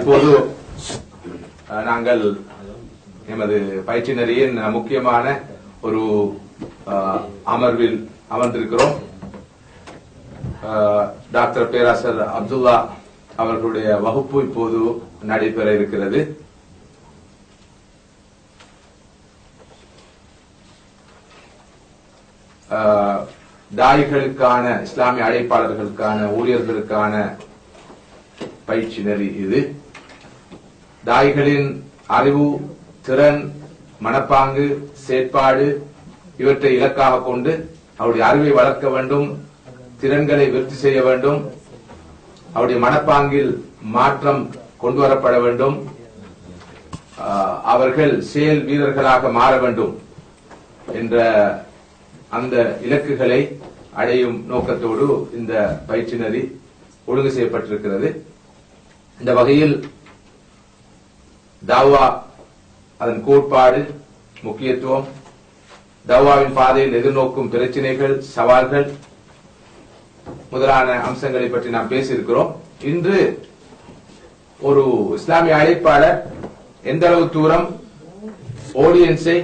இப்போது நாங்கள் எமது பயிற்சியினரின் முக்கியமான ஒரு அமர்வில் அமர்ந்திருக்கிறோம். டாக்டர் பேராசர் அப்துல்லா அவர்களுடைய வகுப்பு இப்போது நடைபெற இருக்கிறது. தாயிகளுக்கான இஸ்லாமிய அழைப்பாளர்களுக்கான ஊழியர்களுக்கான பயிற்சி நெறி இது. தாயிகளின் அறிவு, திறன், மனப்பாங்கு, செயற்பாடு இவற்றை இலக்காக கொண்டு அவருடைய அறிவை வளர்க்க வேண்டும், திறன்களை விருத்தி செய்ய வேண்டும், அவருடைய மனப்பாங்கில் மாற்றம் கொண்டு வரப்பட வேண்டும், அவர்கள் செயல் வீரர்களாக மாற வேண்டும் என்ற அந்த இலக்குகளை அடையும் நோக்கத்தோடு இந்த பயிற்சி நெறி ஒழுங்கு செய்யப்பட்டிருக்கிறது. இந்த வகையில் தாவா, அதன் கோட்பாடு, முக்கியத்துவம், தாவாவின் பாதையில் எதிர்நோக்கும் பிரச்சனைகள், சவால்கள் முதலான அம்சங்களை பற்றி நாம் பேசியிருக்கிறோம். இன்று ஒரு இஸ்லாமிய அழைப்பாளர் எந்த அளவு தூரம் ஆடியன்ஸை,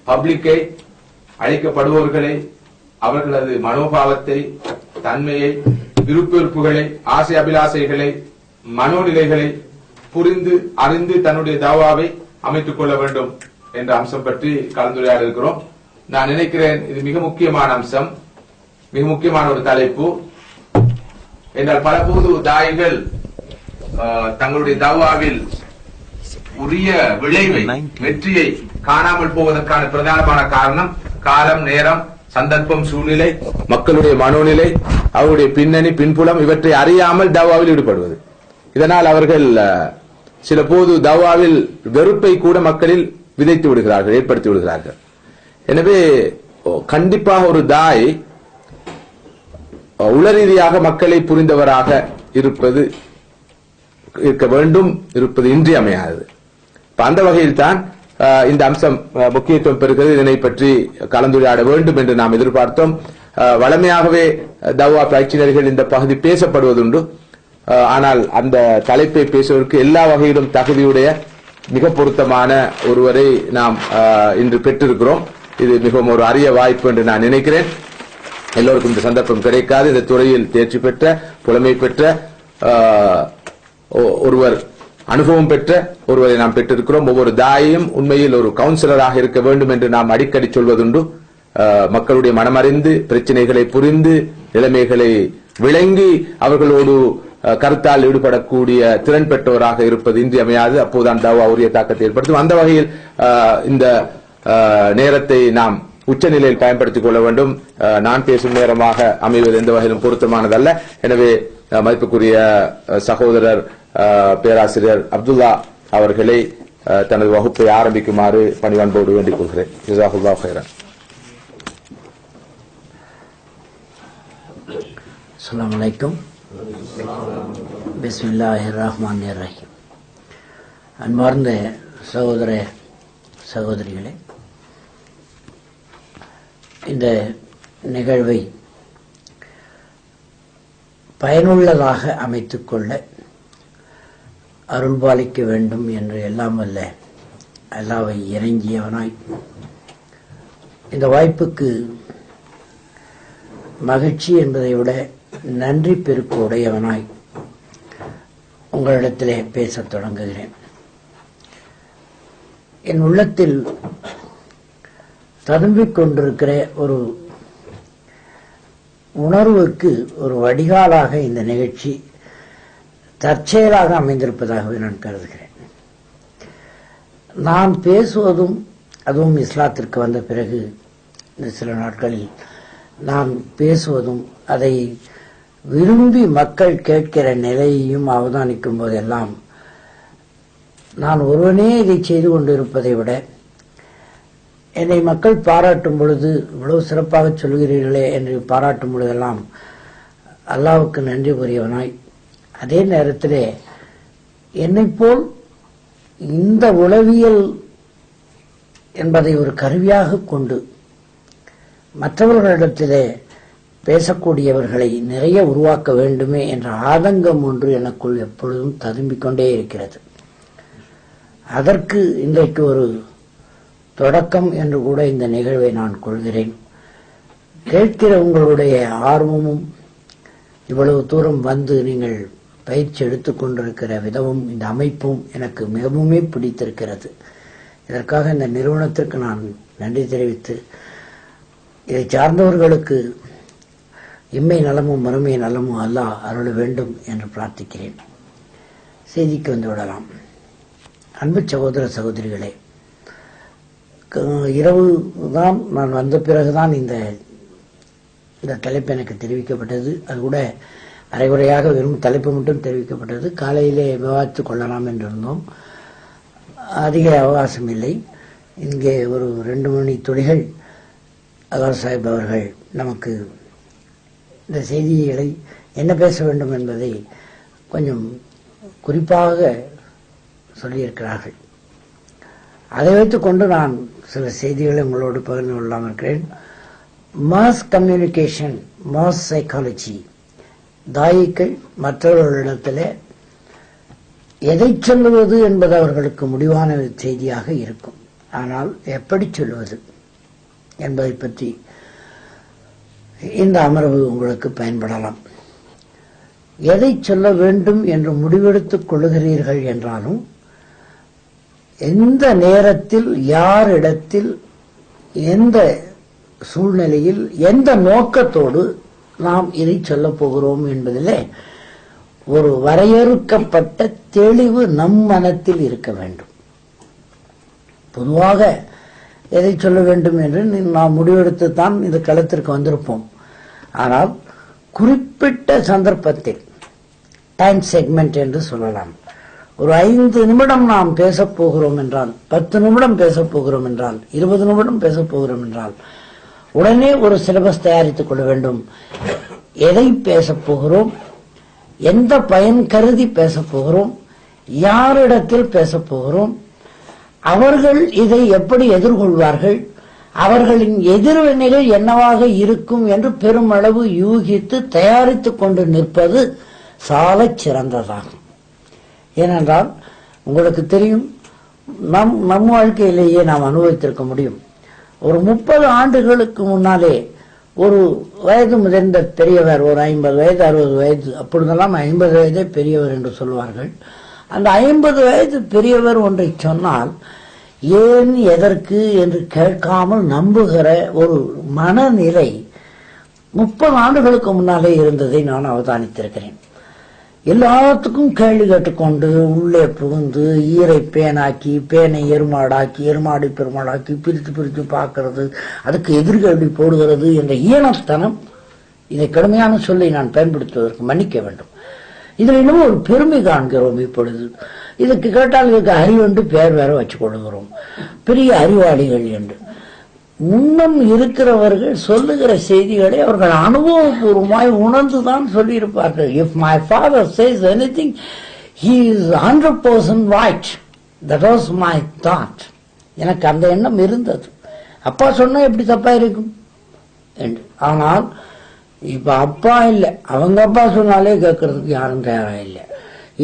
பப்ளிக்கை, அழைக்கப்படுபவர்களை, அவர்களது மனோபாவத்தை, தன்மையை, விருப்பங்களை, ஆசை அபிலாசைகளை, மனோநிலைகளை புரிந்து அறிந்து தன்னுடைய தாவாவை அமைத்துக் கொள்ள வேண்டும் என்ற அம்சம் பற்றி கலந்துரையாட இருக்கிறோம். நான் நினைக்கிறேன் இது மிக முக்கியமான அம்சம், மிக முக்கியமான ஒரு தலைப்பு. என்றால் பலபோது தாயிகள் தங்களுடைய தாவாவில் உரிய விளைவை, வெற்றியை காணாமல் போவதற்கான பிரதானமான காரணம் காலம், நேரம், சந்தர்ப்பம், சூழ்நிலை, மக்களுடைய மனோநிலை, அவருடைய பின்னணி, பின்புலம் இவற்றை அறியாமல் தாவாவில் ஈடுபடுவது. இதனால் அவர்கள் சில போது தாவாவில் வெறுப்பை கூட மக்களில் விதைத்து விடுகிறார்கள், ஏற்படுத்தி விடுகிறார்கள். எனவே கண்டிப்பாக ஒரு தாய் உளரீதியாக மக்களை புரிந்தவராக இருக்க வேண்டும், இருப்பது இன்றியமையாதது. அந்த வகையில் தான் இந்த அம்சம் முக்கியத்துவம் பெறுகிறது. இதனை பற்றி கலந்துரையாட வேண்டும் என்று நாம் எதிர்பார்த்தோம். வழமையாகவே தவா பயிற்சியினர்கள் இந்த பகுதி பேசப்படுவதுண்டு. ஆனால் அந்த தலைப்பை பேசுவதற்கு எல்லா வகையிலும் தகுதியுடைய மிக பொருத்தமான ஒருவரை நாம் இன்று பெற்றிருக்கிறோம். இது மிகவும் ஒரு அரிய வாய்ப்பு என்று நான் நினைக்கிறேன். எல்லோருக்கும் இந்த சந்தர்ப்பம் கிடைக்காது. இந்த துறையில் தேர்ச்சி பெற்ற, புலமை பெற்ற ஒருவர், அனுபவம் பெற்ற ஒருவரை நாம் பெற்றிருக்கிறோம். ஒவ்வொரு தாயும் உண்மையில் ஒரு கவுன்சிலராக இருக்க வேண்டும் என்று நாம் அடிக்கடி சொல்வதுண்டு. மக்களுடைய மனமறிந்து, பிரச்சனைகளை புரிந்து, நிலைமைகளை விளங்கி அவர்களோடு கருத்தால் ஈடுபடக்கூடிய திறன் பெற்றவராக இருப்பது இன்றியமையாது. அப்போதுதான் தாவா உரிய தாக்கத்தை ஏற்படுத்தும். அந்த வகையில் இந்த நேரத்தை நாம் உச்சநிலையில் பயன்படுத்திக் கொள்ள வேண்டும். நான் பேசும் நேரமாக அமைவது எந்த வகையிலும் பொருத்தமானதல்ல. எனவே மதிப்புக்குரிய சகோதரர் பேராசிரியர் அப்துல்லா அவர்களை தனது வகுப்பை ஆரம்பிக்குமாறு பணிவன்போடு வேண்டிக் கொள்கிறேன். ஜஸாகுல்லாஹ் ஹைரன். அஸ்ஸலாமு அலைக்கும். பிஸ்மில்லாஹிர் ரஹ்மானிர் ரஹீம். அன்பார்ந்த சகோதர சகோதரிகளே, இந்த நிகழ்வை பயனுள்ளதாக அமைத்துக் கொள்ள அருள்பாலிக்க வேண்டும் என்று எல்லாம் வல்ல அல்லாஹ்வை இறைஞ்சியவனாய், இந்த வாய்ப்புக்கு மகிழ்ச்சி என்பதை விட நன்றி பெருக்கு உடையவனாய் உங்களிடத்திலே பேசத் தொடங்குகிறேன். என் உள்ளத்தில் ததும்பிக் கொண்டிருக்கிற ஒரு உணர்வுக்கு ஒரு வடிகாலாக இந்த நிகழ்ச்சி தற்செயலாக அமைந்திருப்பதாகவே நான் கருதுகிறேன். நான் பேசுவதும், அதுவும் இஸ்லாத்திற்கு வந்த பிறகு இந்த சில நாட்களில் நான் பேசுவதும், அதை விரும்பி மக்கள் கேட்கிற நிலையையும் அவதானிக்கும் போதெல்லாம் நான் ஒருவனே இதை செய்து கொண்டிருப்பதை விட என்னை மக்கள் பாராட்டும் பொழுது, இவ்வளவு சிறப்பாக சொல்கிறீர்களே என்று பாராட்டும் பொழுதெல்லாம் அல்லாஹ்வுக்கு நன்றி கூறியவனாய், அதே நேரத்திலே என்னைப் போல் இந்த உளவியல் என்பதை ஒரு கருவியாக கொண்டு மற்றவர்களிடத்திலே பேசக்கூடியவர்களை நிறைய உருவாக்க வேண்டுமே என்ற ஆதங்கம் ஒன்று எனக்குள் எப்பொழுதும் ததும்பிக் கொண்டே இருக்கிறது. அதற்கு இன்றைக்கு ஒரு தொடக்கம் என்று கூட இந்த நிகழ்வை நான் கொள்கிறேன். கேட்கிற உங்களுடைய ஆர்வமும் இவ்வளவு தூரம் வந்து நீங்கள் பயிற்சி எடுத்துக் கொண்டிருக்கிற விதமும் இந்த அமைப்பும் எனக்கு மிகவும் பிடித்திருக்கிறது. இதற்காக இந்த நிறுவனத்திற்கு நான் நன்றி தெரிவித்து இதை சார்ந்தவர்களுக்கு இம்மை நலமும் மறுமை நலமும் அல்லாஹ் அருள வேண்டும் என்று பிரார்த்திக்கிறேன். செய்திக்கு வந்து விடலாம். அன்பு சகோதர சகோதரிகளே, இரவு தான் நான் வந்த பிறகுதான் இந்த தலைப்பு எனக்கு தெரிவிக்கப்பட்டது. அது கூட அரைகுறையாக வெறும் தலைப்பு மட்டும் தெரிவிக்கப்பட்டது. காலையிலே விவாதித்துக் கொள்ளலாம் என்றிருந்தோம். அதிக அவகாசம் இல்லை. இங்கே ஒரு 2 மணி துளிகள் அகார் சாஹிப் அவர்கள் நமக்கு இந்த செய்திகளை என்ன பேச வேண்டும் என்பதை கொஞ்சம் குறிப்பாக சொல்லியிருக்கிறார்கள். அதை வைத்துக் கொண்டு நான் சில செய்திகளை உங்களோடு பகிர்ந்து கொள்ளாமல் இருக்கிறேன். மாஸ் கம்யூனிகேஷன், மாஸ் சைக்காலஜி, தாயிக்கள் மற்றவர்களிடத்தில் எதை சொல்லுவது என்பது அவர்களுக்கு முடிவான செய்தியாக இருக்கும். ஆனால் எப்படி சொல்லுவது என்பதை பற்றி இந்த அமர்வு உங்களுக்கு பயன்படலாம். எதை சொல்ல வேண்டும் என்று முடிவெடுத்துக் கொள்ளுகிறீர்கள் என்றாலும் எந்த நேரத்தில், யாரிடத்தில், எந்த சூழ்நிலையில், எந்த நோக்கத்தோடு நாம் இதை சொல்லப் போகிறோம் என்பதிலே ஒரு வரையறுக்கப்பட்ட தெளிவு நம் மனத்தில் இருக்க வேண்டும். பொதுவாக எதை சொல்ல வேண்டும் என்று நாம் முடிவெடுத்துத்தான் இந்த களத்திற்கு வந்திருப்போம். ஆனால் குறிப்பிட்ட சந்தர்ப்பத்தில், டைம் செக்மெண்ட் என்று சொல்லலாம், ஒரு 5 நிமிடம் நாம் பேசப் போகிறோம் என்றால், 10 நிமிடம் பேசப் போகிறோம் என்றால், 20 நிமிடம் பேசப் போகிறோம் என்றால் உடனே ஒரு சிலபஸ் தயாரித்துக் கொள்ள வேண்டும். எதை பேசப் போகிறோம், எந்த பயன் கருதி பேசப் போகிறோம், யாரிடத்தில் பேசப் போகிறோம், அவர்கள் இதை எப்படி எதிர்கொள்வார்கள், அவர்களின் எதிர்வினைகள் என்னவாக இருக்கும் என்று பெருமளவு யூகித்து தயாரித்துக் கொண்டு நிற்பது சாலச் சிறந்ததாகும். ஏனென்றால் உங்களுக்கு தெரியும், நம் வாழ்க்கையிலேயே நாம் அனுபவித்திருக்க முடியும். ஒரு 30 ஆண்டுகளுக்கு முன்னாலே ஒரு வயது முதிர்ந்த பெரியவர், ஒரு 50 வயது 60 வயது, அப்பொழுதெல்லாம் 50 வயதே பெரியவர் என்று சொல்வார்கள். அந்த 50 வயது பெரியவர் ஒன்றை சொன்னால் ஏன் எதற்கு என்று கேட்காமல் நம்புகிற ஒரு மனநிலை 30 ஆண்டுகளுக்கு முன்னாலே இருந்ததை நான் அவதானித்திருக்கிறேன். எல்லாத்துக்கும் கேள்வி கேட்டுக்கொண்டு உள்ளே புகுந்து ஈரை பேனாக்கி, பேனை எருமாடாக்கி, எருமாடி பெருமாடாக்கி, பிரித்து பிரித்து பார்க்கிறது, அதுக்கு எதிர்கேள்வி போடுகிறது என்ற ஈனத்தனம், இதை கடுமையான சொல்லை நான் பயன்படுத்துவதற்கு மன்னிக்க வேண்டும். இதில் இன்னும் ஒரு பெருமை காண்கிறோம். இப்பொழுது இதுக்கு கேட்டால் இதுக்கு அறிவென்று பெயர் வேற வச்சுக் கொள்கிறோம், பெரிய அறிவாளிகள் என்று. முன்னம் இருக்கிறவர்கள் சொல்லுகிற செய்திகளை அவர்கள் அனுபவபூர்வமாய் உணர்ந்துதான் சொல்லியிருப்பார்கள். If my father says anything, he is 100% right. That was my thought. எனக்கு அந்த எண்ணம் இருந்தது. அப்பா சொன்னா எப்படி தப்பா இருக்கும் என்று. ஆனால் இப்ப அப்பா இல்லை, அவங்க அப்பா சொன்னாலே கேட்கறதுக்கு யாரும் தயாரா இல்லை.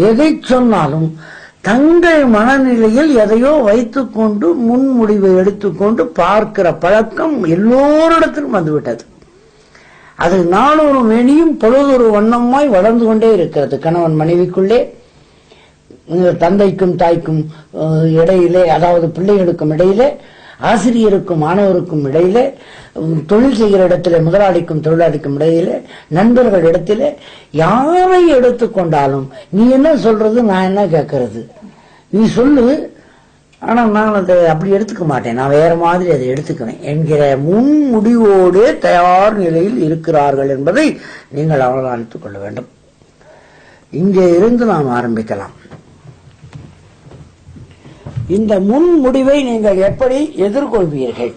எதை சொன்னாலும் தங்கள் மனநிலையில் எதையோ வைத்துக் கொண்டு முன்முடிவை எடுத்துக்கொண்டு பார்க்கிற பழக்கம் எல்லோரிடத்திலும் வந்துவிட்டது. அது நாளொரு மேனியும் பொழுதொரு வண்ணமாய் வளர்ந்து கொண்டே இருக்கிறது. கணவன் மனைவிக்குள்ளே, தந்தைக்கும் தாய்க்கும் இடையிலே, அதாவது பிள்ளைகளுக்கும் இடையிலே, ஆசிரியருக்கும் மாணவருக்கும் இடையிலே, தொழில் செய்கிற இடத்திலே முதலாளிக்கும் தொழிலாளிக்கும் இடையிலே, நண்பர்கள் இடத்திலே, யாரை எடுத்துக்கொண்டாலும் நீ என்ன சொல்றது, நான் என்ன கேட்கறது, நீ சொல்லு, ஆனா நான் அதை அப்படி எடுத்துக்க மாட்டேன், நான் வேற மாதிரி அதை எடுத்துக்குவேன் என்கிற முன்முடிவோடு தயார் நிலையில் இருக்கிறார்கள் என்பதை நீங்கள் அவதானித்துக் கொள்ள வேண்டும். இங்கே இருந்து நாம் ஆரம்பிக்கலாம். இந்த முன்முடிவை நீங்கள் எப்படி எதிர்கொள்வீர்கள்?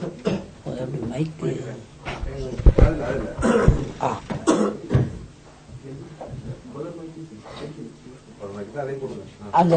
அந்த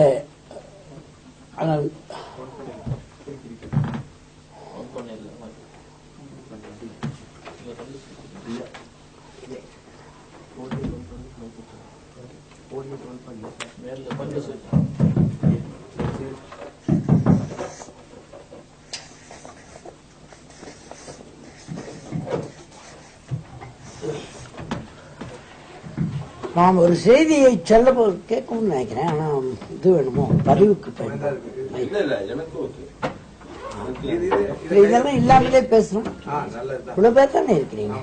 நாம் ஒரு செய்தியை சொல்ல கேட்கணும்னு நினைக்கிறேன். ஆனா இது வேணுமோ பதிவுக்கு இதெல்லாம் இல்லாமலே பேசணும். இவ்வளவு பேர் தானே இருக்கிறீங்க.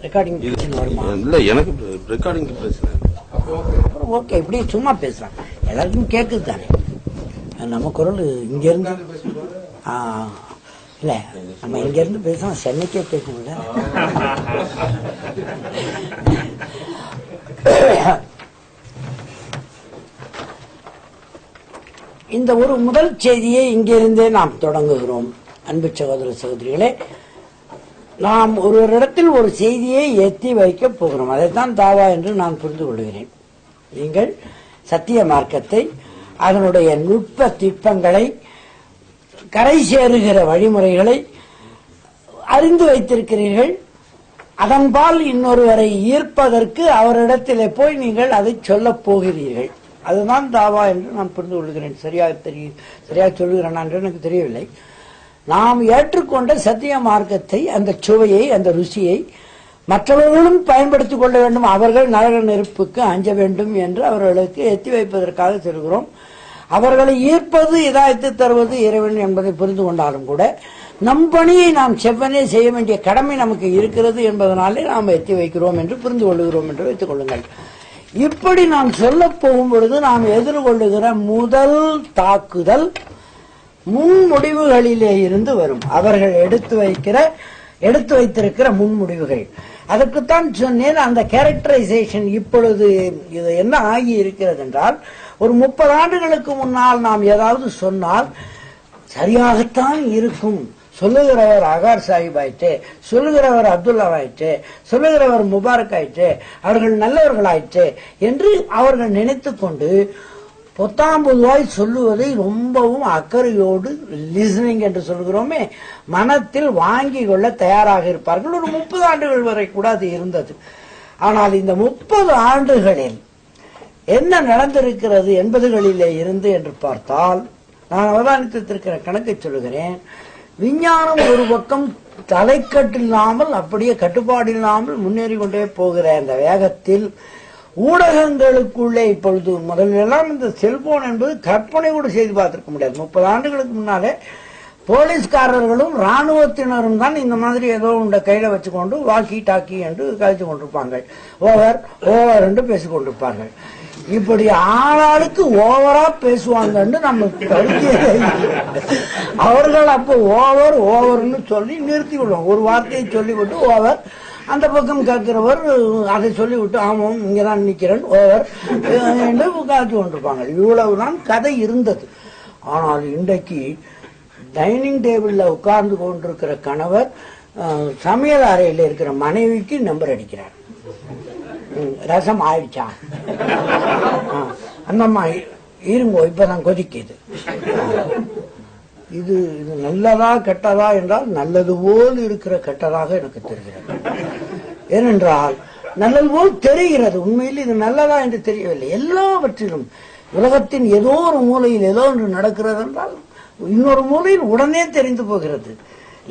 ரெக்கார்டிங் வருமா? இல்ல, எனக்கு ரெக்கார்டிங் பிரச்சனை. ஓகே, இப்படி சும்மா பேசலாம். எல்லாருக்கும் கேக்குது தானே நம்ம குரல். இங்க இருந்து இல்ல, நம்ம இங்க இருந்து பேசலாம், சென்னைக்கே பேசணும்ல. இந்த ஒரு முதல் செய்தியை இங்கிருந்தே நாம் தொடங்குகிறோம். அன்பு சகோதர சகோதரிகளே, நாம் ஒரு இடத்தில் ஒரு செய்தியை எத்தி வைக்கப் போகிறோம். அதைத்தான் தாவா என்று நான் புரிந்து கொள்கிறேன். நீங்கள் சத்திய மார்க்கத்தை, அதனுடைய நுட்ப திட்பங்களை, கரை சேருகிற வழிமுறைகளை அறிந்து வைத்திருக்கிறீர்கள். அதன்பால் இன்னொருவரை ஈர்ப்பதற்கு அவரிடத்திலே போய் நீங்கள் அதை சொல்லப் போகிறீர்கள். அதுதான் தாவா என்று நான் புரிந்து கொள்கிறேன். சரியாக சொல்லுகிறேன் என்று எனக்கு தெரியவில்லை. நாம் ஏற்றுக்கொண்ட சத்திய மார்க்கத்தை, அந்த சுவையை, அந்த ருசியை மற்றவர்களும் பயன்படுத்திக் கொள்ள வேண்டும். அவர்கள் நரக நெருப்புக்கு அஞ்ச வேண்டும் என்று அவர்களுக்கு எத்தி வைப்பதற்காக சொல்கிறோம். அவர்களை ஈர்ப்பது, இதாயத்து தருவது இறைவன் என்பதை புரிந்து கொண்டாலும் கூட நம் பணியை நாம் செவ்வனே செய்ய வேண்டிய கடமை நமக்கு இருக்கிறது என்பதனாலே நாம் எத்தி வைக்கிறோம் என்று புரிந்து கொள்ளுகிறோம் என்று வைத்துக் கொள்ளுங்கள். இப்படி நாம் சொல்ல போகும் பொழுது நாம் எதிர்கொள்ளுகிற முதல் தாக்குதல் முன்முடிவுகளிலே இருந்து வரும். அவர்கள் எடுத்து வைத்திருக்கிற முன்முடிவுகள். அதற்குத்தான் சொன்னேன், அந்த கேரக்டரைசேஷன். இப்பொழுது இது என்ன ஆகி இருக்கிறது என்றால், ஒரு 30 ஆண்டுகளுக்கு முன்னால் நாம் ஏதாவது சொன்னால் சரியாகத்தான் இருக்கும். சொல்லுகிறவர் அகார் சாஹிப் ஆயிற்று, சொல்லுகிறவர் அப்துல்லா ஆயிற்று, சொல்லுகிறவர் முபாரக் ஆயிற்று, அவர்கள் நல்லவர்கள் ஆயிற்று என்று அவர்கள் நினைத்துக் கொண்டு பொத்தாம்பதுவாய் சொல்லுவதை ரொம்பவும் அக்கறையோடு லிசனிங் என்று சொல்கிறோமே, மனத்தில் வாங்கி கொள்ள தயாராக இருப்பார்கள். ஒரு 30 ஆண்டுகள் வரை கூட அது இருந்தது. ஆனால் இந்த 30 ஆண்டுகளில் என்ன நடந்திருக்கிறது என்பதுகளிலே இருந்து என்று பார்த்தால், நான் அவதானித்திருக்கிற கணக்கை சொல்லுகிறேன். விஞ்ஞானம் ஒரு பக்கம் தலைக்கட்டில்லாமல், அப்படியே கட்டுப்பாடு இல்லாமல் முன்னேறி கொண்டே போகிற அந்த வேகத்தில் ஊடகங்களுக்குள்ளே இப்பொழுது முதலெல்லாம் இந்த செல்போன் என்பது கற்பனை கூட செய்து பார்த்திருக்க முடியாது. 30 ஆண்டுகளுக்கு முன்னாலே போலீஸ்காரர்களும் ராணுவத்தினரும் தான் இந்த மாதிரி ஏதோ உண்ட கையில வச்சுக்கொண்டு வாக்கி டாக்கி என்று கழிச்சு கொண்டிருப்பாங்க. ஓவர் என்று பேசிக் கொண்டிருப்பார்கள். இப்படி ஆளாளுக்கு ஓவரா பேசுவாங்கன்னு நம்ம அவர்கள் அப்போ ஓவர்னு சொல்லி நிறுத்தி விடுவோம். ஒரு வார்த்தையை சொல்லிவிட்டு ஓவர், அந்த பக்கம் கேட்கிறவர் அதை சொல்லிவிட்டு ஆமாம் இங்கதான் நிக்கிறேன் ஓவர் என்று காத்து கொண்டிருப்பாங்க. இவ்வளவுதான் கதை இருந்தது. ஆனால் இன்றைக்கு டைனிங் டேபிள்ல உட்கார்ந்து கொண்டிருக்கிற கணவர் சமையல் அறையில் இருக்கிற மனைவிக்கு நம்பர் அடிக்கிறார். ரசம் ஆயிடுச்சா, அந்தம்மா இருங்கோ இப்பதான் கொதிக்குது. இது நல்லதா கெட்டதா என்றால் நல்லது போல் இருக்கிற கெட்டதாக எனக்கு தெரிகிறது. ஏனென்றால் நல்லது போல் தெரிகிறது, உண்மையில் இது நல்லதா என்று தெரியவில்லை. எல்லாவற்றிலும் உலகத்தின் ஏதோ ஒரு மூலையில் ஏதோ ஒன்று நடக்கிறது என்றால் இன்னொரு மூலையில் உடனே தெரிந்து போகிறது.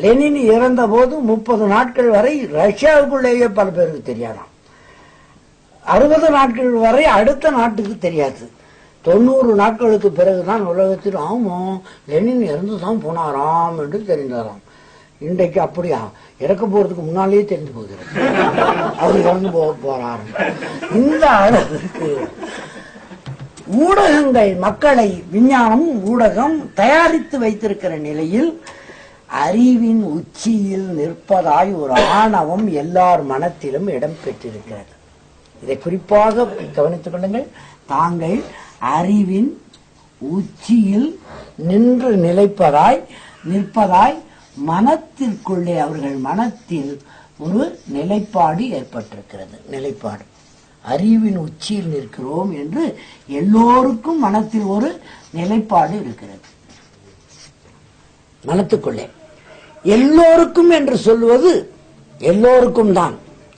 லெனின் இறந்த போது 30 நாட்கள் வரை ரஷ்யாவுக்குள்ளேயே பல பேருக்கு தெரியாதாம். 60 நாட்கள் வரை அடுத்த நாட்டுக்கு தெரியாது. 90 நாட்களுக்கு பிறகுதான் உலகத்தில் ஆமா லெனின் இறந்துதான் போனாராம் என்று தெரிந்தாராம். இன்றைக்கு அப்படியா, இறக்க போறதுக்கு முன்னாலேயே தெரிந்து போகிறது அவர் இறந்து போறாரு. இந்த அளவுக்கு ஊடகங்கள் மக்களை விஞ்ஞானம் ஊடகம் தயாரித்து வைத்திருக்கிற நிலையில் அறிவின் உச்சியில் நிற்பதாய் ஒரு ஆணவம் எல்லார் மனத்திலும் இடம் பெற்றிருக்கிறது. இதை குறிப்பாக கவனித்துக் கொள்ளுங்கள். தாங்கள் அறிவின் உச்சியில் நின்று நிற்பதாய் மனத்திற்குள்ளே அவர்கள் மனத்தில் ஒரு நிலைப்பாடு ஏற்பட்டிருக்கிறது. நிலைப்பாடு, அறிவின் உச்சியில் நிற்கிறோம் என்று எல்லோருக்கும் மனத்தில் ஒரு நிலைப்பாடு இருக்கிறது. மனத்துக்குள்ளே எல்லோருக்கும் என்று சொல்வது எல்லோருக்கும் தான்.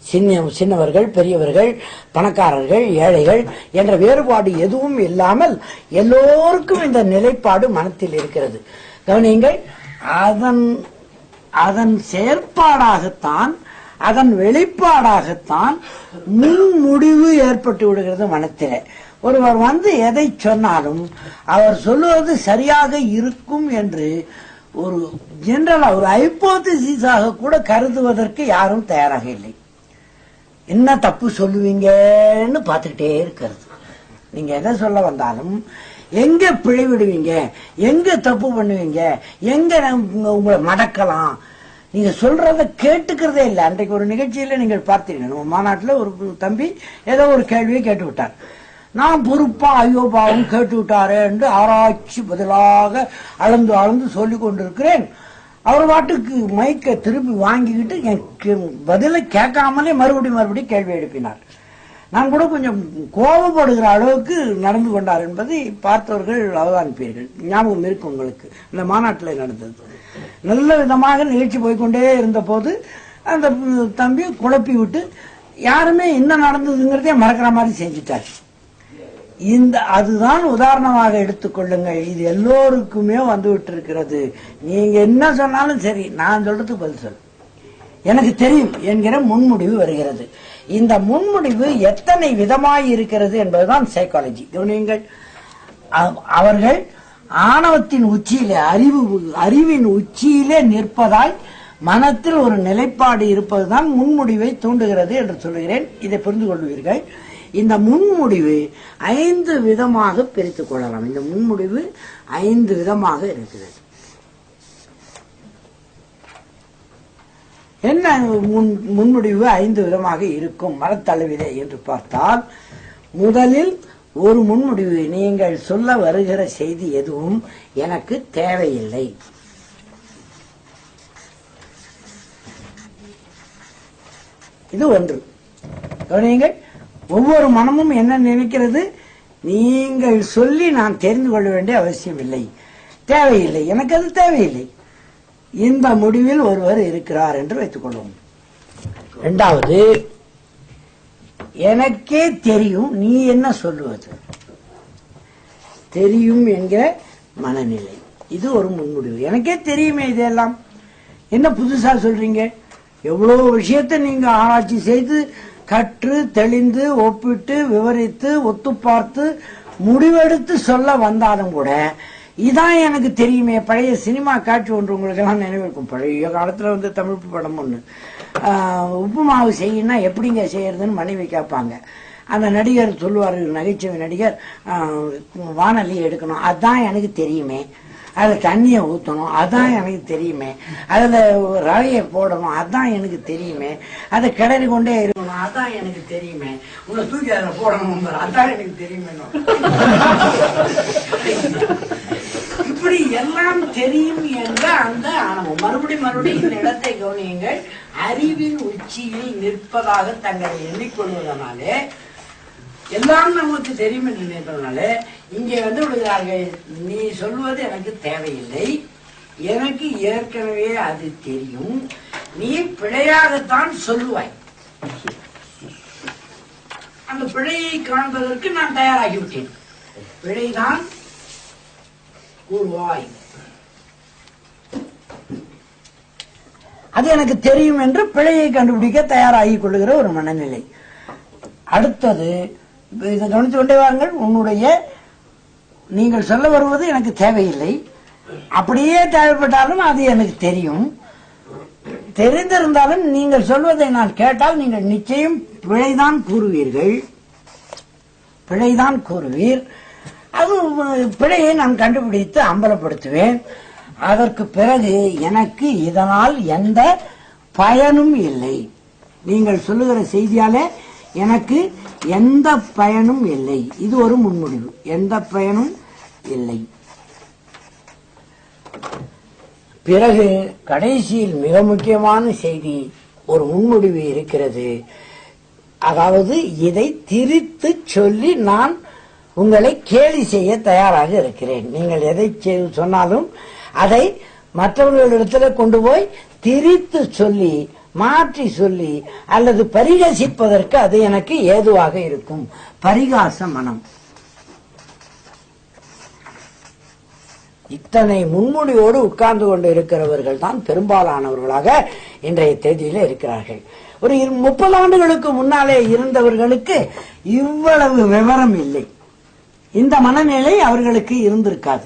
சின்னவர்கள், பெரியவர்கள், பணக்காரர்கள், ஏழைகள் என்ற வேறுபாடு எதுவும் இல்லாமல் எல்லோருக்கும் இந்த நிலைப்பாடு மனத்தில் இருக்கிறது. கவனியுங்கள், அதன் செயற்பாடாகத்தான், அதன் வெளிப்பாடாகத்தான் முன்முடிவு ஏற்பட்டு விடுகிறது மனத்திலே. ஒருவர் வந்து எதை சொன்னாலும் அவர் சொல்லுவது சரியாக இருக்கும் என்று ஒரு ஜெனரலா ஒரு ஹைப்போதிசிஸாக கூட கருதுவதற்கு யாரும் தயாராக இல்லை. என்ன தப்பு சொல்லுவீங்கன்னு பார்த்துக்கிட்டே இருக்கிறது. நீங்க எதை சொல்ல வந்தாலும் எங்க பிழை விடுவீங்க, எங்க தப்பு பண்ணுவீங்க, எங்க உங்களை மடக்கலாம், நீங்க சொல்றத கேட்டுக்கிறதே இல்லை. அன்றைக்கு ஒரு நிகழ்ச்சியில நீங்கள் பார்த்தீங்க, நம்ம மாநாட்டில் ஒரு தம்பி ஏதோ ஒரு கேள்வியை கேட்டு விட்டார். நான் பொறுப்பா ஐயோ பாவம் கேட்டு விட்டாரே என்று ஆராய்ச்சி பதிலாக அளந்து சொல்லிக் கொண்டிருக்கிறேன். அவர் பாட்டுக்கு மைக்க திருப்பி வாங்கிக்கிட்டு என் பதிலை கேட்காமலே மறுபடியும் கேள்வி எழுப்பினார். நான் கூட கொஞ்சம் கோபப்படுகிற அளவுக்கு நடந்து கொண்டார் என்பதை பார்த்தவர்கள் அவதானிப்பீர்கள். ஞாபகம் இருக்கு உங்களுக்கு, இந்த மாநாட்டில் நடந்தது. நல்ல விதமாக நிகழ்ச்சி போய்கொண்டே இருந்த போது அந்த தம்பி குழப்பி விட்டு யாருமே என்ன நடந்ததுங்கிறதே மறக்கிற மாதிரி செஞ்சுட்டார். அதுதான் உதாரணமாக எடுத்துக்கொள்ளுங்கள். இது எல்லோருக்குமே வந்து விட்டு இருக்கிறது. நீங்க என்ன சொன்னாலும் சரி, நான் சொல்றதுக்கு பதில் சொல், எனக்கு தெரியும் என்கிற முன்முடிவு வருகிறது. இந்த முன்முடிவு எத்தனை விதமாய் இருக்கிறது என்பதுதான் சைக்காலஜி. கவனியுங்கள், அவர்கள் ஆணவத்தின் உச்சியிலே, அறிவின் உச்சியிலே நிற்பதால் மனத்தில் ஒரு நிலைப்பாடு இருப்பதுதான் முன்முடிவை தூண்டுகிறது என்று சொல்லுகிறேன். இதை புரிந்து கொள்வீர்கள். இந்த முன்முடிவு 5 விதமாக பிரித்துக் கொள்ளலாம். இந்த முன்முடிவு 5 விதமாக இருக்கிறது. என்ன முன்முடிவு 5 விதமாக இருக்கும் மனத்தளவிலே என்று பார்த்தால், முதலில் ஒரு முன்முடிவு, நீங்கள் சொல்ல வருகிற செய்தி எதுவும் எனக்கு தேவையில்லை. இது ஒன்று. கவனியுங்கள், ஒவ்வொரு மனமும் என்ன நினைக்கிறது, நீங்கள் சொல்லி நான் தெரிந்து கொள்ள வேண்டிய அவசியம் இல்லை, தேவையில்லை, எனக்கு அது தேவையில்லை. இந்த முடிவில் ஒருவர் இருக்கிறார் என்று வைத்துக் கொள்வோம். இரண்டாவது, எனக்கே தெரியும், நீ என்ன சொல்லுவது, தெரியும் என்கிற மனநிலை. இது ஒரு முன்முடிவு. எனக்கே தெரியுமே, இதெல்லாம் என்ன புதுசா சொல்றீங்க, எவ்வளவு விஷயத்தை நீங்க ஆராய்ச்சி செய்து கற்று தெளிந்து ஒப்பிட்டு விவரித்து ஒத்து பார்த்து முடிவெடுத்து சொல்ல வந்தாலும் கூட இதான் எனக்கு தெரியுமே. பழைய சினிமா காட்சி ஒன்று உங்களுக்கு எல்லாம் நினைவிருக்கும். பழைய காலத்துல வந்து தமிழ் படம் ஒண்ணு, உப்பு மாவு செய்யினா எப்படிங்க செய்யறதுன்னு மனைவி கேட்பாங்க. அந்த நடிகர் சொல்லுவாரு, நகைச்சுவை நடிகர், வானொலி எடுக்கணும், அதான் எனக்கு தெரியுமே, அதுல தண்ணிய ஊத்தணும், அதான் எனக்கு தெரியுமே, அதுல ரவையை போடணும், அதான் எனக்கு தெரியுமே, அதை கிளறி கொண்டே இருக்கணும், அதான் எனக்கு தெரியுமே, உங்களை தூக்கி அதுல போடணும், அதான் எனக்கு தெரியுமே. இப்படி எல்லாம் தெரியும் என்ற அந்த ஆணவம். மறுபடியும் இந்த இடத்தை கவனியுங்கள். அறிவின் உச்சியில் நிற்பதாக தங்களை எண்ணிக்கொள்வதனாலே, எல்லாம் நமக்கு தெரியும் என்று நினைப்பதனால இங்கே வந்து விடுகிறார்கள். நீ சொல்வது எனக்கு தேவையில்லை, எனக்கு ஏற்கனவே அது தெரியும், நீ பிழையாகத்தான் சொல்லுவாய், அந்த பிழையை காண்பதற்கு நான் தயாராகிவிட்டேன், பிழைதான் கூறுவாய், அது எனக்கு தெரியும் என்று பிழையை கண்டுபிடிக்க தயாராகி கொள்ளுகிற ஒரு மனநிலை. அடுத்தது, இதை கவனித்து கொண்டே வாருங்கள். உன்னுடைய நீங்கள் சொல்ல வருவது எனக்கு தேவையில்லை, அப்படியே தேவைப்பட்டாலும் அது எனக்கு தெரியும், தெரிந்திருந்தாலும் நீங்கள் சொல்வதை நான் கேட்டால் நீங்கள் நிச்சயம் பிழைதான் கூறுவீர்கள், பிழைதான் கூறுவீர். அது பிழையை நான் கண்டுபிடித்து அம்பலப்படுத்துவேன். அதற்கு பிறகு எனக்கு இதனால் எந்த பயனும் இல்லை, நீங்கள் சொல்லுகிற செய்தியாலே எனக்கு எந்த பயனும் இல்லை. இது ஒரு முன்முடிவு, எந்த பயனும் இல்லை. பிறகு கடைசியில் மிக முக்கியமான செய்தி, ஒரு முன்முடிவு இருக்கிறது. அதாவது இதை திரித்து சொல்லி நான் உங்களை கேலி செய்ய தயாராக இருக்கிறேன். நீங்கள் எதை சொன்னாலும் அதை மற்றவர்களிடத்தில் கொண்டு போய் திரித்து சொல்லி மாற்றி சொல்லி அல்லது பரிகசிப்பதற்கு அது எனக்கு ஏதுவாக இருக்கும். பரிகாச மனம். இத்தனை முன்முடிவோடு உட்கார்ந்து கொண்டு இருக்கிறவர்கள் தான் பெரும்பாலானவர்களாக இன்றைய தேதியில இருக்கிறார்கள். ஒரு 30 ஆண்டுகளுக்கு முன்னாலே இருந்தவர்களுக்கு இவ்வளவு விவரம் இல்லை, இந்த மனநிலை அவர்களுக்கு இருந்திருக்காது.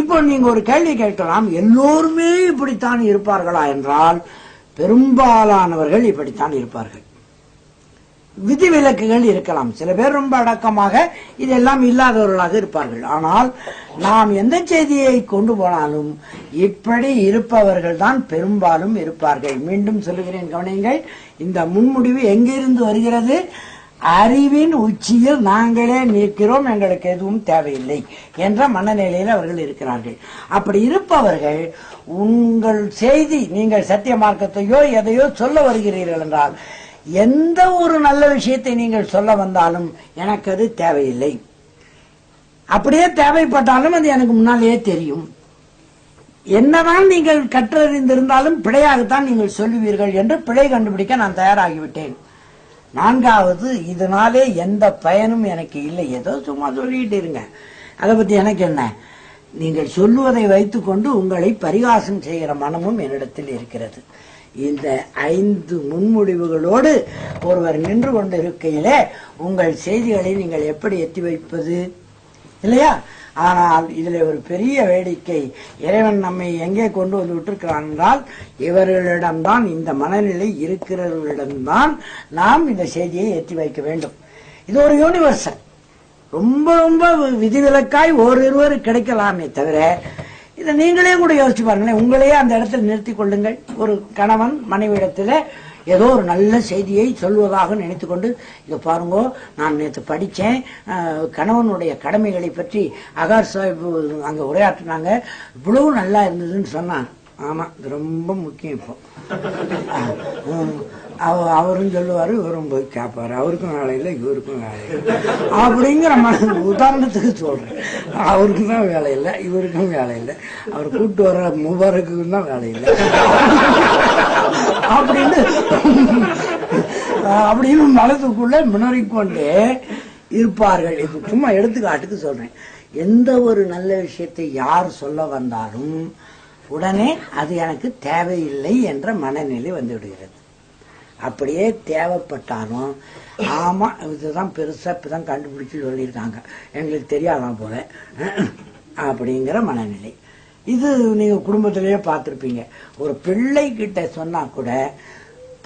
இப்போ நீங்க ஒரு கேள்வி கேட்கலாம், எல்லோருமே இப்படித்தான் இருப்பார்களா என்றால் பெரும்பாலானவர்கள் இப்படித்தான் இருப்பார்கள். விதிவிலக்குகள் இருக்கலாம், சில பேர் ரொம்ப அடக்கமாக இதெல்லாம் இல்லாதவர்களாக இருப்பார்கள். ஆனால் நாம் எந்த செய்தியை கொண்டு போனாலும் இப்படி இருப்பவர்கள் தான் பெரும்பாலும் இருப்பார்கள். மீண்டும் சொல்லுகிறேன், கவனியுங்கள். இந்த முன்முடிவு எங்கிருந்து வருகிறது? அறிவின் உச்சியில் நாங்களே நிற்கிறோம், எங்களுக்கு எதுவும் தேவையில்லை என்ற மனநிலையில் அவர்கள் இருக்கிறார்கள். அப்படி இருப்பவர்கள் உங்கள் செய்தி, நீங்கள் சத்திய மார்க்கத்தையோ எதையோ சொல்ல வருகிறீர்கள் என்றால் எந்த ஒரு நல்ல விஷயத்தை நீங்கள் சொல்ல வந்தாலும் எனக்கு அது தேவையில்லை. அப்படியே தேவைப்பட்டாலும் அது எனக்கு முன்னாலேயே தெரியும். என்னதான் நீங்கள் கற்றறிந்திருந்தாலும் பிழையாகத்தான் நீங்கள் சொல்லுவீர்கள் என்று பிழை கண்டுபிடிக்க நான் தயாராகிவிட்டேன். 4வது, இதனாலே எந்த பயனும் எனக்கு இல்லை, ஏதோ சும்மா சொல்லிட்டு இருங்க, அதை பத்தி எனக்கு என்ன. நீங்கள் சொல்லுவதை வைத்துக்கொண்டு உங்களை பரிகாசம் செய்கிற மனமும் என்னிடத்தில் இருக்கிறது. இந்த 5 முன்முடிவுகளோடு ஒருவர் நின்று கொண்டு இருக்கையிலே உங்கள் செய்திகளை நீங்கள் எப்படி எத்தி வைப்பது இல்லையா? ஆனால் இதுல ஒரு பெரிய வேடிக்கை, இறைவன் நம்மை எங்கே கொண்டு வந்து விட்டிருக்கிறான் என்றால் இவர்களிடம்தான், இந்த மனநிலை இருக்கிறவர்களிடம்தான் நாம் இந்த செய்தியை எத்தி வைக்க வேண்டும். இது ஒரு யூனிவர்சல். ரொம்ப ரொம்ப விதிவிலக்காய் ஓரிருவர் கிடைக்கலாமே தவிர, இதை நீங்களே கூட யோசிச்சு பாருங்களேன். உங்களையே அந்த இடத்துல நிறுத்தி கொள்ளுங்கள். ஒரு கணவன் மனைவியிடத்துல ஏதோ ஒரு நல்ல செய்தியை சொல்வதாக நினைத்து கொண்டு, இதை பாருங்க, நான் நேற்று படித்தேன், கணவனுடைய கடமைகளை பற்றி அகார் சாஹிப் அங்க உரையாற்றினாங்க, இவ்வளவு நல்லா இருந்ததுன்னு சொன்னான். ஆமா, இது ரொம்ப முக்கியம். இப்போ அவரும் சொல்லுவாரு, இவரும் போய் கேட்பாரு, அவருக்கும் வேலை இல்லை இவருக்கும் வேலை இல்லை அப்படிங்கிற உதாரணத்துக்கு சொல்றேன். அவருக்கும் தான் வேலை இல்லை, இவருக்கும் வேலை இல்லை, அவர் கூட்டு வர முபாரக்குக்கும் தான் வேலை இல்லை அப்படின்னு மனதுக்குள்ள முன்னறிக்கொண்டே இருப்பார்கள். இது சும்மா எடுத்துக்காட்டுக்கு சொல்றேன். எந்த ஒரு நல்ல விஷயத்தை யார் சொல்ல வந்தாலும் உடனே அது எனக்கு தேவையில்லை என்ற மனநிலை வந்து விடுகிறது. அப்படியே தேவைப்பட்டாலும், ஆமா இதுதான் பெருசா இப்பதான் கண்டுபிடிச்சு சொல்லியிருக்காங்க, எங்களுக்கு தெரியாதான் போல அப்படிங்கிற மனநிலை. இது நீங்க குடும்பத்திலேயே பார்த்திருப்பீங்க. ஒரு பிள்ளை கிட்ட சொன்னா கூட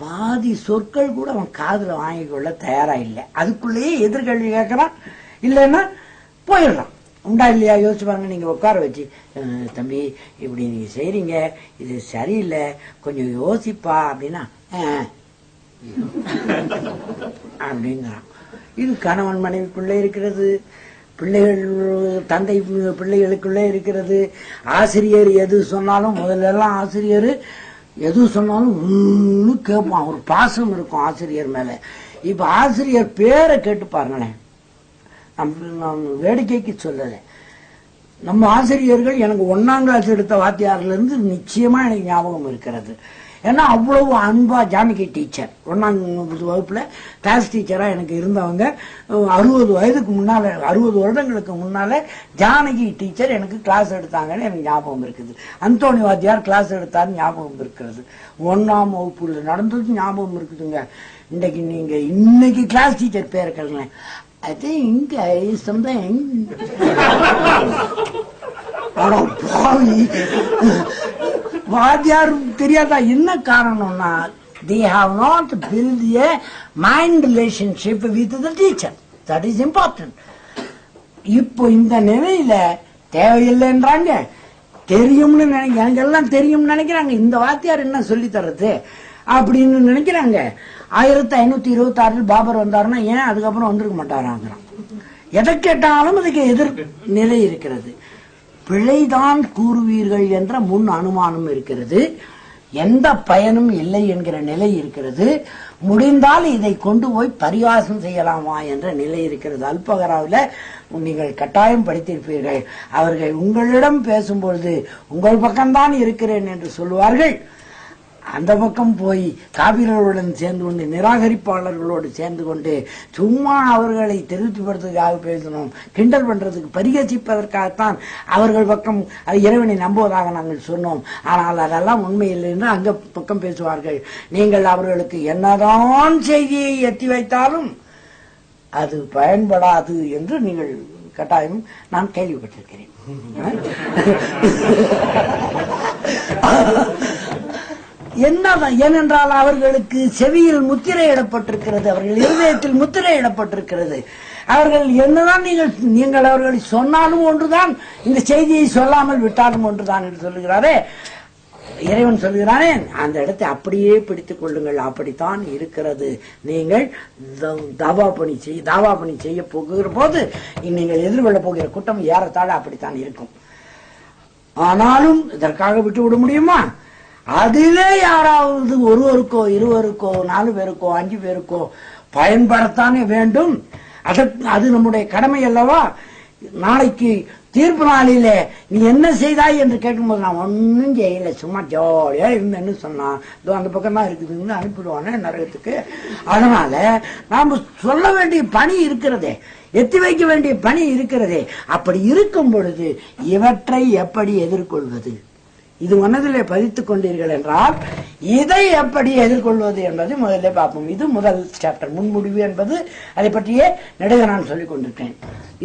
பாதி சொற்கள் கூட அவன் காதுல வாங்கிக்கொள்ள தயாரா இல்லை. அதுக்குள்ளேயே எதிர்கல்வி கேட்கறான், இல்லைன்னா போயிடலாம். உண்டா இல்லையா? யோசிச்சு பாருங்க. நீங்க உட்கார வச்சு, தம்பி இப்படி நீங்க செய்றீங்க, இது சரியில்லை, கொஞ்சம் யோசிப்பா அப்படின்னா அப்படிங்கிறான். இது கணவன் மனைவிக்குள்ளே இருக்கிறது, பிள்ளைகள் தந்தை பிள்ளைகளுக்குள்ளே இருக்கிறது. ஆசிரியர் எது சொன்னாலும், முதல்ல எல்லாம் ஆசிரியர் எது சொன்னாலும் கேட்பான், ஒரு பாசம் இருக்கும் ஆசிரியர் மேல. இப்ப ஆசிரியர் பேரை கேட்டு பாருங்களேன். நான் வேடிக்கைக்கு சொல்லல, நம்ம ஆசிரியர்கள் எனக்கு 1ஆம் கிளாஸ் எடுத்த வாத்தியார்ல இருந்து நிச்சயமா எனக்கு ஞாபகம் இருக்கிறது. ஏன்னா அவ்வளவு அன்பா, ஜாமிகி டீச்சர் 1ஆம் வகுப்புல கிளாஸ் டீச்சரா எனக்கு இருந்தவங்க, 60 வயதுக்கு முன்னால, 60 வருடங்களுக்கு முன்னால ஜானகி டீச்சர் எனக்கு கிளாஸ் எடுத்தாங்கன்னு எனக்கு ஞாபகம் இருக்குது. அந்தோணி வாத்தியார் கிளாஸ் எடுத்தாரு ஞாபகம் இருக்கிறது. 1ஆம் வகுப்புல நடந்தது ஞாபகம் இருக்குதுங்க. இன்னைக்கு கிளாஸ் டீச்சர் பேரை கேளுங்களேன். I think something. வாத்தியார் தெரியாதா? என்ன காரணம்னா, they have not built a mind relationship with the teacher. That is important. இப்போ இந்த நிலையில தேவையில்லைன்றாங்க, தெரியும்னு நினைக்கிறாங்க, எல்லாம் தெரியும்னு நினைக்கிறாங்க. இந்த வாத்தியார் என்ன சொல்லி தர்றது அப்படின்னு நினைக்கிறாங்க. 1526 பாபர் வந்தாருன்னா ஏன் அதுக்கப்புறம் வந்திருக்க மாட்டாராங்கிறான். எதை கேட்டாலும் அதுக்கு எதிர் நிலை இருக்கிறது. பிழைதான் கூறுவீர்கள் என்ற முன் அனுமானம் இருக்கிறது. எந்த பயனும் இல்லை என்கிற நிலை இருக்கிறது. முடிந்தால் இதை கொண்டு போய் பரிகாசம் செய்யலாமா என்ற நிலை இருக்கிறது. அல்பகராவில் நீங்கள் கட்டாயம் படித்திருப்பீர்கள். அவர்கள் உங்களிடம் பேசும்பொழுது உங்கள் பக்கம்தான் இருக்கிறேன் என்று சொல்லுவார்கள். அந்த பக்கம் போய் காவிரர்களுடன் சேர்ந்து கொண்டு நிராகரிப்பாளர்களோடு சேர்ந்து கொண்டு சும்மா அவர்களை திருப்திப்படுத்துவதற்காக பேசணும், கிண்டல் பண்றதுக்கு பரிகசிப்பதற்காகத்தான் அவர்கள் பக்கம் அது இறைவனை நம்புவதாக நாங்கள் சொன்னோம். ஆனால் அதெல்லாம் உண்மை இல்லை என்று அங்க பக்கம் பேசுவார்கள். நீங்கள் அவர்களுக்கு என்னதான் செய்தியை எத்தி வைத்தாலும் அது பயன்படாது என்று நீங்கள் கட்டாயம் நான் கேள்விப்பட்டிருக்கிறேன். என்னதான் ஏனென்றால் அவர்களுக்கு செவியில் முத்திரையிடப்பட்டிருக்கிறது, அவர்கள் இருதயத்தில் முத்திரையிடப்பட்டிருக்கிறது. அவர்கள் என்னதான் நீங்கள் அவர்களை சொன்னாலும் ஒன்றுதான், இந்த செய்தியை சொல்லாமல் விட்டாலும் ஒன்றுதான் என்று சொல்லுகிறாரே இறைவன். சொல்லுகிறானே அந்த இடத்தை அப்படியே பிடித்துக் கொள்ளுங்கள், அப்படித்தான் இருக்கிறது. நீங்கள் தாவா பணி செய்ய போகிற போது நீங்கள் எதிர்கொள்ள போகிற கூட்டம் ஏறத்தாழ அப்படித்தான் இருக்கும். ஆனாலும் இதற்காக விட்டு விட முடியுமா? அதிலே யாராவது ஒருவருக்கோ இருவருக்கோ 4 பேருக்கோ 5 பேருக்கோ பயன்படத்தானே வேண்டும். அது நம்முடைய கடமை அல்லவா? நாளைக்கு தீர்ப்பு நாளிலே நீ என்ன செய்தாய் என்று கேட்கும்போது நான் ஒன்னும் செய்யல, சும்மா ஜாலியா இருந்தேன்னு சொன்னா அந்த பக்கம் தான் இருக்குதுன்னு அனுப்பிடுவானே நரகத்துக்கு. அதனால நாம சொல்ல வேண்டிய பணி இருக்கிறதே, எத்தி வைக்க வேண்டிய பணி இருக்கிறதே. அப்படி இருக்கும் பொழுது இவற்றை எப்படி எதிர்கொள்வது? இது மனதிலே பதித்துக் கொண்டீர்கள் என்றால் இதை எப்படி எதிர்கொள்வது என்பது முதல்ல பார்ப்போம். இது முதல் சாப்டர், முன்முடிவு என்பது. அதை பற்றியே நெடுக நான் சொல்லிக் கொண்டிருக்கேன்.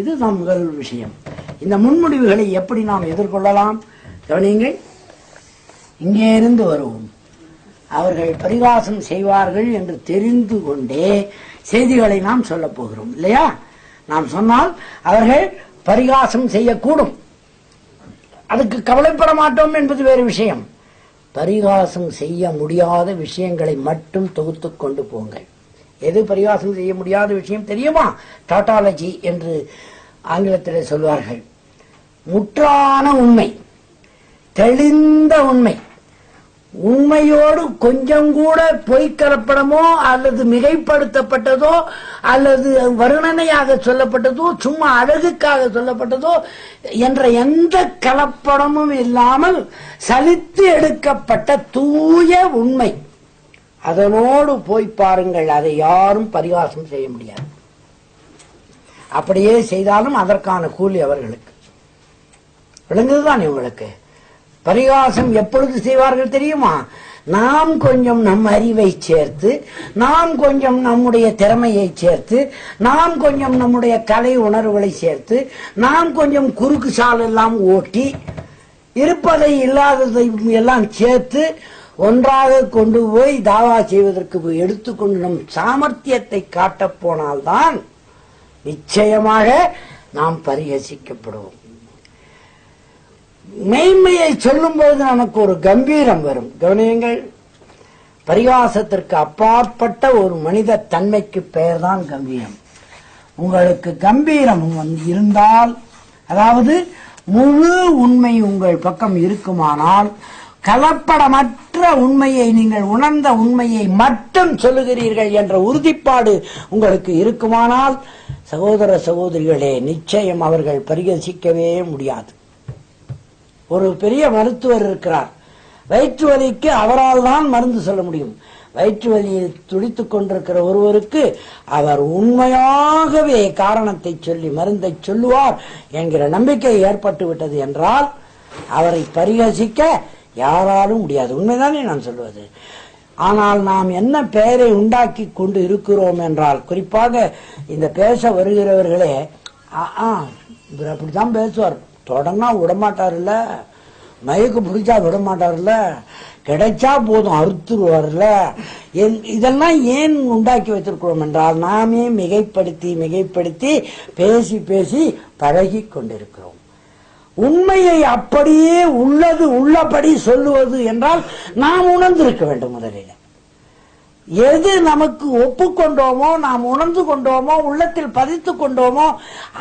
இதுதான் முதல் விஷயம். இந்த முன்முடிவுகளை எப்படி நாம் எதிர்கொள்ளலாம் கவனியுங்கள். இங்கே இருந்து வருவோம். அவர்கள் பரிகாசம் செய்வார்கள் என்று தெரிந்து கொண்டே செய்திகளை நாம் சொல்ல போகிறோம் இல்லையா? நாம் சொன்னால் அவர்கள் பரிகாசம் செய்யக்கூடும், அதுக்கு கவலைப்பட மாட்டோம் என்பது வேறு விஷயம். பரிகாசம் செய்ய முடியாத விஷயங்களை மட்டும் தொகுத்துக் கொண்டு போங்கள். எது பரிகாசம் செய்ய முடியாத விஷயம் தெரியுமா? டாட்டாலஜி என்று ஆங்கிலத்தில் சொல்வார்கள். முற்றான உண்மை, தெளிந்த உண்மை, உண்மையோடு கொஞ்சம் கூட பொய்க்கலப்படமோ அல்லது மிகைப்படுத்தப்பட்டதோ அல்லது வருணனையாக சொல்லப்பட்டதோ சும்மா அழகுக்காக சொல்லப்பட்டதோ என்ற எந்த கலப்படமும் இல்லாமல் சலித்து எடுக்கப்பட்ட தூய உண்மை, அதனோடு போய் பாருங்கள். அதை யாரும் பரிகாசம் செய்ய முடியாது. அப்படியே செய்தாலும் அதற்கான கூலி அவர்களுக்கு விளங்குதுதான். இவங்களுக்கு பரிகாசம் எப்பொழுது செய்வார்கள் தெரியுமா? நாம் கொஞ்சம் நம் அறிவை சேர்த்து, நாம் கொஞ்சம் நம்முடைய திறமையை சேர்த்து, நாம் கொஞ்சம் நம்முடைய கலை உணர்வுகளை சேர்த்து, நாம் கொஞ்சம் குறுக்கு சால் எல்லாம் ஓட்டி, இருப்பதை இல்லாததை எல்லாம் சேர்த்து ஒன்றாக கொண்டு போய் தாவா செய்வதற்கு எடுத்துக்கொண்டு நம் சாமர்த்தியத்தை காட்டப் போனால்தான் நிச்சயமாக நாம் பரிகசிக்கப்படுவோம். மெய்மையை சொல்லும் போது நமக்கு ஒரு கம்பீரம் வரும். கவனியுங்கள், பரிகாசத்திற்கு அப்பாற்பட்ட ஒரு மனித தன்மைக்கு பெயர்தான் கம்பீரம். உங்களுக்கு கம்பீரம் இருந்தால், அதாவது முழு உண்மை உங்கள் பக்கம் இருக்குமானால், கலப்படமற்ற உண்மையை, நீங்கள் உணர்ந்த உண்மையை மட்டும் சொல்லுகிறீர்கள் என்ற உறுதிப்பாடு உங்களுக்கு இருக்குமானால், சகோதர சகோதரிகளே, நிச்சயம் அவர்கள் பரிகசிக்கவே முடியாது. ஒரு பெரிய மருத்துவர் இருக்கிறார். வயிற்று வலிக்கு அவரால் தான் மருந்து சொல்ல முடியும். வயிற்று வலியை துடித்துக் கொண்டிருக்கிற ஒருவருக்கு அவர் உண்மையாகவே காரணத்தை சொல்லி மருந்தை சொல்லுவார் என்கிற நம்பிக்கை ஏற்பட்டு விட்டது என்றால் அவரை பரிகசிக்க யாராலும் முடியாது. உண்மைதானே நான் சொல்வது. ஆனால் நாம் என்ன பெயரை உண்டாக்கி கொண்டு இருக்கிறோம் என்றால், குறிப்பாக இந்த பேச வருகிறவர்களே, இவர் அப்படித்தான் பேசுவார், தொடர்னா விடமாட்டார்ல, மயக்கு பிடிச்சா விடமாட்டார்ல, கிடைச்சா போதும் அறுத்துருவார்ல. இதெல்லாம் ஏன் உண்டாக்கி வைத்திருக்கிறோம் என்றால், நாமே மிகைப்படுத்தி மிகைப்படுத்தி பேசி பேசி பழகி கொண்டிருக்கிறோம். உண்மையை அப்படியே உள்ளது உள்ளபடி சொல்லுவது என்றால் நாம் உணர்ந்திருக்க வேண்டும். முதலில் எது நமக்கு ஒப்புக்கொண்டோமோ, நாம் உணர்ந்து கொண்டோமோ, உள்ளத்தில் பதித்துக் கொண்டோமோ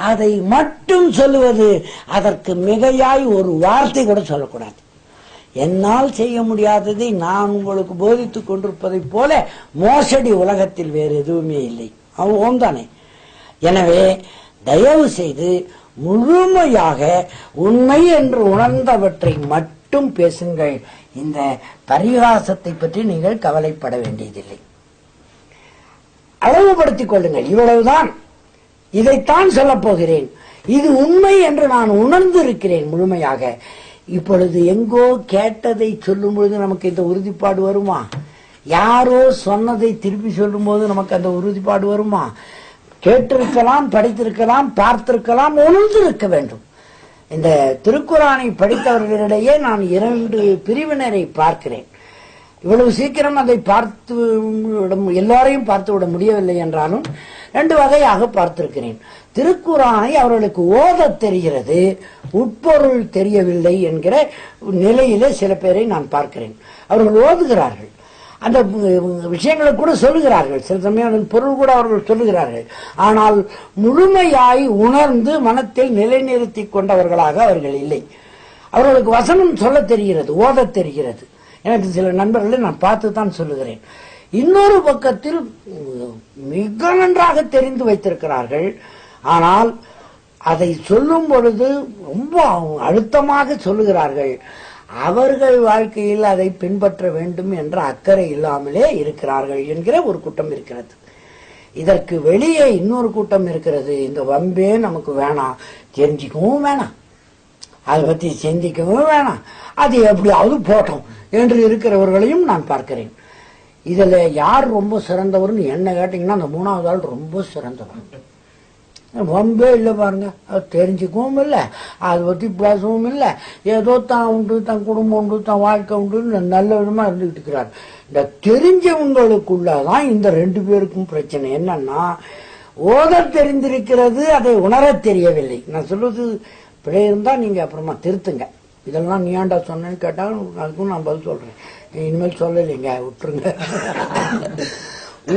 அதை மட்டும் சொல்லுவது. அதற்கு மிகையாய் ஒரு வார்த்தை கூட சொல்லக்கூடாது. என்னால் செய்ய முடியாததை நான் உங்களுக்கு போதித்துக் கொண்டிருப்பதை போல மோசடி உலகத்தில் வேறு எதுவுமே இல்லை. அவன் தானே. எனவே தயவு செய்து முழுமையாக உண்மை என்று உணர்ந்தவற்றை மட்டும் மட்டும் பேசுங்கள். இந்த பரிகாசத்தை பற்றி நீங்கள் கவலைப்பட வேண்டியதில்லை. அளவுபடுத்திக் கொள்ளுங்கள். இவ்வளவுதான், இதைத்தான் சொல்லப் போகிறேன். இது உண்மை என்று நான் உணர்ந்து இருக்கிறேன் முழுமையாக. இப்பொழுது எங்கோ கேட்டதை சொல்லும் பொழுது நமக்கு இந்த உறுதிப்பாடு வருமா? யாரோ சொன்னதை திருப்பி சொல்லும் போது நமக்கு அந்த உறுதிப்பாடு வருமா? கேட்டிருக்கலாம், படித்திருக்கலாம், பார்த்திருக்கலாம், உணர்ந்திருக்க வேண்டும். இந்த திருக்குரானை படித்தவர்களிடையே நான் 2 பிரிவினரை பார்க்கிறேன். இவ்வளவு சீக்கிரம் அதை பார்த்து எல்லாரையும் பார்த்து விட முடியவில்லை என்றாலும் 2 வகையாக பார்த்திருக்கிறேன். திருக்குரானை அவர்களுக்கு ஓத தெரிகிறது, உட்பொருள் தெரியவில்லை என்கிற நிலையிலே சில பேரை நான் பார்க்கிறேன். அவர்கள் ஓதுகிறார்கள், அந்த விஷயங்களை கூட சொல்லுகிறார்கள், சில சமயம் பொருள் கூட அவர்கள் சொல்லுகிறார்கள். ஆனால் முழுமையாய் உணர்ந்து மனத்தில் நிலைநிறுத்திக் கொண்டவர்களாக அவர்கள் இல்லை. அவர்களுக்கு வசனம் சொல்ல தெரிகிறது, ஓத தெரிகிறது. எனக்கு சில நண்பர்களை நான் பார்த்து தான் சொல்லுகிறேன். இன்னொரு பக்கத்தில் மிக நன்றாக தெரிந்து வைத்திருக்கிறார்கள். ஆனால் அதை சொல்லும் பொழுது ரொம்ப அழுத்தமாக சொல்லுகிறார்கள். அவர்கள் வாழ்க்கையில் அதை பின்பற்ற வேண்டும் என்ற அக்கறை இல்லாமலே இருக்கிறார்கள் என்கிற ஒரு கூட்டம் இருக்கிறது. இதற்கு வெளியே இன்னொரு கூட்டம் இருக்கிறது. இந்த வம்பே நமக்கு வேணாம், தெரிஞ்சிக்கவும் வேணாம், அதை பத்தி சிந்திக்கவும் வேணாம், அது எப்படியாவது போட்டோம் என்று இருக்கிறவர்களையும் நான் பார்க்கிறேன். இதுல யார் ரொம்ப சிறந்தவர்னு என்ன கேட்டீங்கன்னா அந்த 3வது ஆள் ரொம்ப சிறந்தவர். வம்பே இல்லை பாருங்க, அது தெரிஞ்சுக்கவும் இல்லை, அதை பத்தி பேசவும் இல்லை, ஏதோ தான் உண்டு, தன் குடும்பம் உண்டு, தன் வாழ்க்கை உண்டு, நல்ல விதமா இருந்துகிட்டு இருக்கிறார். இந்த தெரிஞ்சவங்களுக்குள்ளதான் இந்த 2 பேருக்கும் பிரச்சனை. என்னன்னா, ஓத தெரிந்திருக்கிறது, அதை உணர தெரியவில்லை. நான் சொல்றது பிழை இருந்தா நீங்க அப்புறமா திருத்துங்க. இதெல்லாம் நீ ஏன்டா சொன்னேன்னு கேட்டாலும் அதுக்கும் நான் பதில் சொல்றேன். இனிமேல் சொல்லலைங்க, விட்டுருங்க.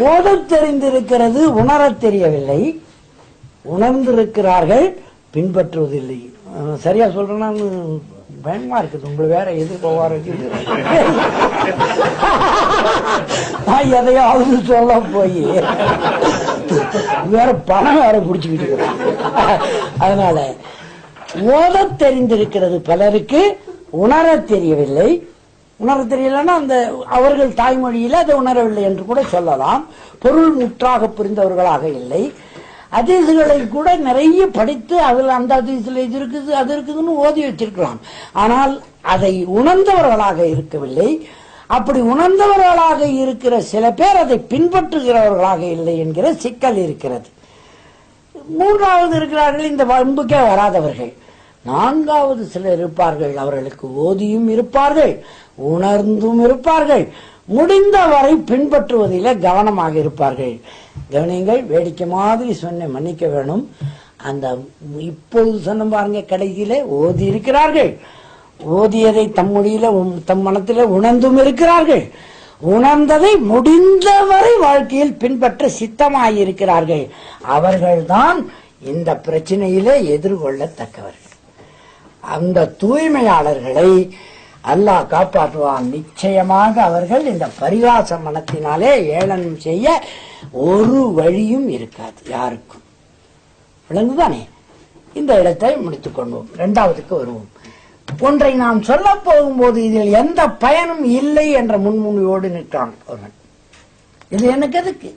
ஓத தெரிந்திருக்கிறது, உணர தெரியவில்லை. உணர்ந்திருக்கிறார்கள், பின்பற்றுவதில்லை. சரியா சொல்றேன்னா பயமா இருக்குது. உங்களுக்கு வேற எது போவாரு எதையாவது சொல்ல போய் வேற பணம் வேற குடிச்சுக்கிட்டு இருக்கிறான். அதனால ஓத தெரிந்திருக்கிறது பலருக்கு, உணர தெரியவில்லை. உணர தெரியலன்னா அந்த அவர்கள் தாய்மொழியில அதை உணரவில்லை என்று கூட சொல்லலாம். பொருள் முற்றாக புரிந்தவர்களாக இல்லை. ஹதீஸ்களை கூட நிறைய படித்து அதில் அந்த ஹதீஸ்ல இது இருக்குது அது இருக்குதுன்னு ஓதி வச்சிருக்கலாம். ஆனால் அதை உணர்ந்தவர்களாக இருக்கவில்லை. அப்படி உணர்ந்தவர்களாக இருக்கிற சில பேர் அதை பின்பற்றுகிறவர்களாக இல்லை என்கிற சிக்கல் இருக்கிறது. 3வது இருக்கிறார்கள் இந்த வம்புக்கே வராதவர்கள். 4வது சிலர் இருப்பார்கள், அவர்களுக்கு ஓதியும் இருப்பார்கள், உணர்ந்தும் இருப்பார்கள், முடிந்தவரை பின்பற்றுவதிலே கவனமாக இருப்பார்கள். கவனிங்கள், வேடிக்கை மாதிரி சொன்ன மன்னிக்க வேணும். அந்த இப்போது சொன்ன பாருங்க, கடைசியிலே ஓதி இருக்கிறார்கள், ஓதியதை தம் மொழியில தம் மனத்திலே உணர்ந்தும் இருக்கிறார்கள், உணர்ந்ததை முடிந்தவரை வாழ்க்கையில் பின்பற்ற சித்தமாயிருக்கிறார்கள். அவர்கள்தான் இந்த பிரச்சனையிலே எதிர்கொள்ளத்தக்கவர்கள். அந்த தூய்மையாளர்களை அல்லாஹ் காப்பாற்றுவான். நிச்சயமாக அவர்கள் இந்த பரிகாச மனத்தினாலே ஏளனம் செய்ய ஒரு வழியும் இருக்காது யாருக்கும். விளங்குதானே? இந்த இடத்தை முடித்துக் கொள்வோம். 2வதுக்கு வருவோம். ஒன்றை நாம் சொல்ல போகும்போது இதில் எந்த பயனும் இல்லை என்ற முன்முனையோடு நிற்கிறான் ஒருவன். இது எனக்கு எதுக்கு,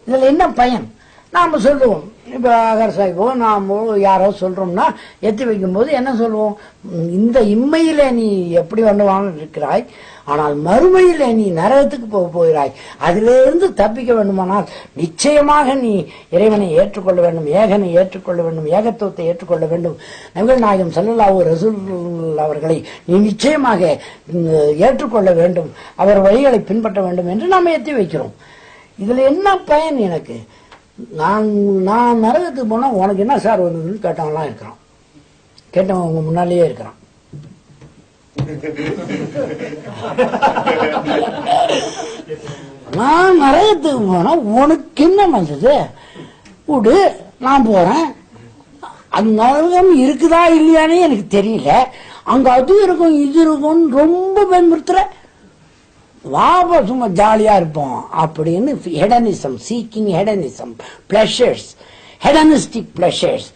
இதுல என்ன பயன்? நாம சொல்லுவோம். இப்ப அகர் சாஹிபோ நாம யாரோ சொல்றோம்னா எத்தி வைக்கும் போது என்ன சொல்லுவோம்? இந்த இம்மையிலே நீ எப்படி பண்ணுவான்னு இருக்கிறாய், ஆனால் மறுமையிலே நீ நரகத்துக்கு போகிறாய். அதிலிருந்து தப்பிக்க வேண்டுமானால் நிச்சயமாக நீ இறைவனை ஏற்றுக்கொள்ள வேண்டும், ஏகனை ஏற்றுக்கொள்ள வேண்டும், ஏகத்துவத்தை ஏற்றுக்கொள்ள வேண்டும். நபிகள் நாயகம் ஸல்லல்லாஹு அலைஹி வஸல்லம் அவர்களை நீ நிச்சயமாக ஏற்றுக்கொள்ள வேண்டும், அவர் வழிகளை பின்பற்ற வேண்டும் என்று நாம் எத்தி வைக்கிறோம். இதுல என்ன பயன் எனக்கு? நான் நரகத்துக்கு போனா உனக்கு என்ன சார் வந்ததுன்னு கேட்டவன்லாம் இருக்கிறான். கேட்டவன் உங்க முன்னாலேயே இருக்கிறான். நான் நரகத்துக்கு போனா உனக்கு என்ன வந்தது? விடு, நான் போறேன். அந்த நரகம் இருக்குதா இல்லையானே எனக்கு தெரியல. அங்க அது இருக்கும் இது இருக்கும் ரொம்ப பயமுறுத்துற. வாப சும்மா ஜாலியா இருப்போம் அப்படின்னு ஹெடனிசம், சீக்கிங் ஹெடனிசம், பிளஷர்ஸ், ஹெடனிஸ்டிக் பிளஷர்ஸ்,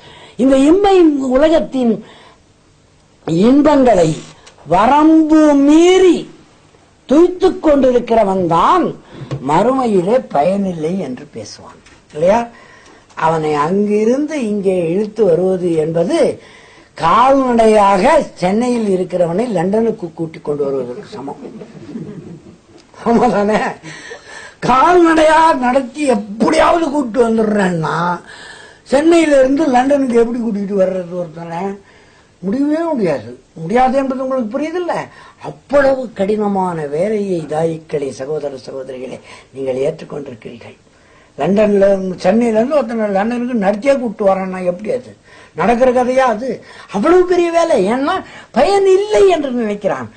இந்த இம்மை உலகத்தின் இன்பங்களை வரம்பு மீறி துய்த்துக் கொண்டிருக்கிறவன் தான் மறுமையிலே பயனில்லை என்று பேசுவான் இல்லையா? அவனை அங்கிருந்து இங்கே இழுத்து வருவது என்பது கால்நடையாக சென்னையில் இருக்கிறவனை லண்டனுக்கு கூட்டிக் கொண்டு வருவதற்கு சமம். ஆமாதானே? கால்நடையா நடத்தி எப்படியாவது கூட்டு வந்துடுறேன்னா சென்னையில இருந்து லண்டனுக்கு எப்படி கூட்டிட்டு வர்றது ஒருத்தனை? முடியவே முடியாது. முடியாது என்பது உங்களுக்கு புரியுதில்ல? அவ்வளவு கடினமான வேலையை தாயிக்களே, சகோதர சகோதரிகளே, நீங்கள் ஏற்றுக்கொண்டிருக்கிறீர்கள். லண்டன்ல சென்னையில இருந்து ஒருத்தனை லண்டனுக்கு நடத்தியே கூப்பிட்டு வரான்னா எப்படி அது நடக்கிற கதையா? அது அவ்வளவு பெரிய வேலை. ஏன்னா பயன் இல்லை என்று நினைக்கிறான்.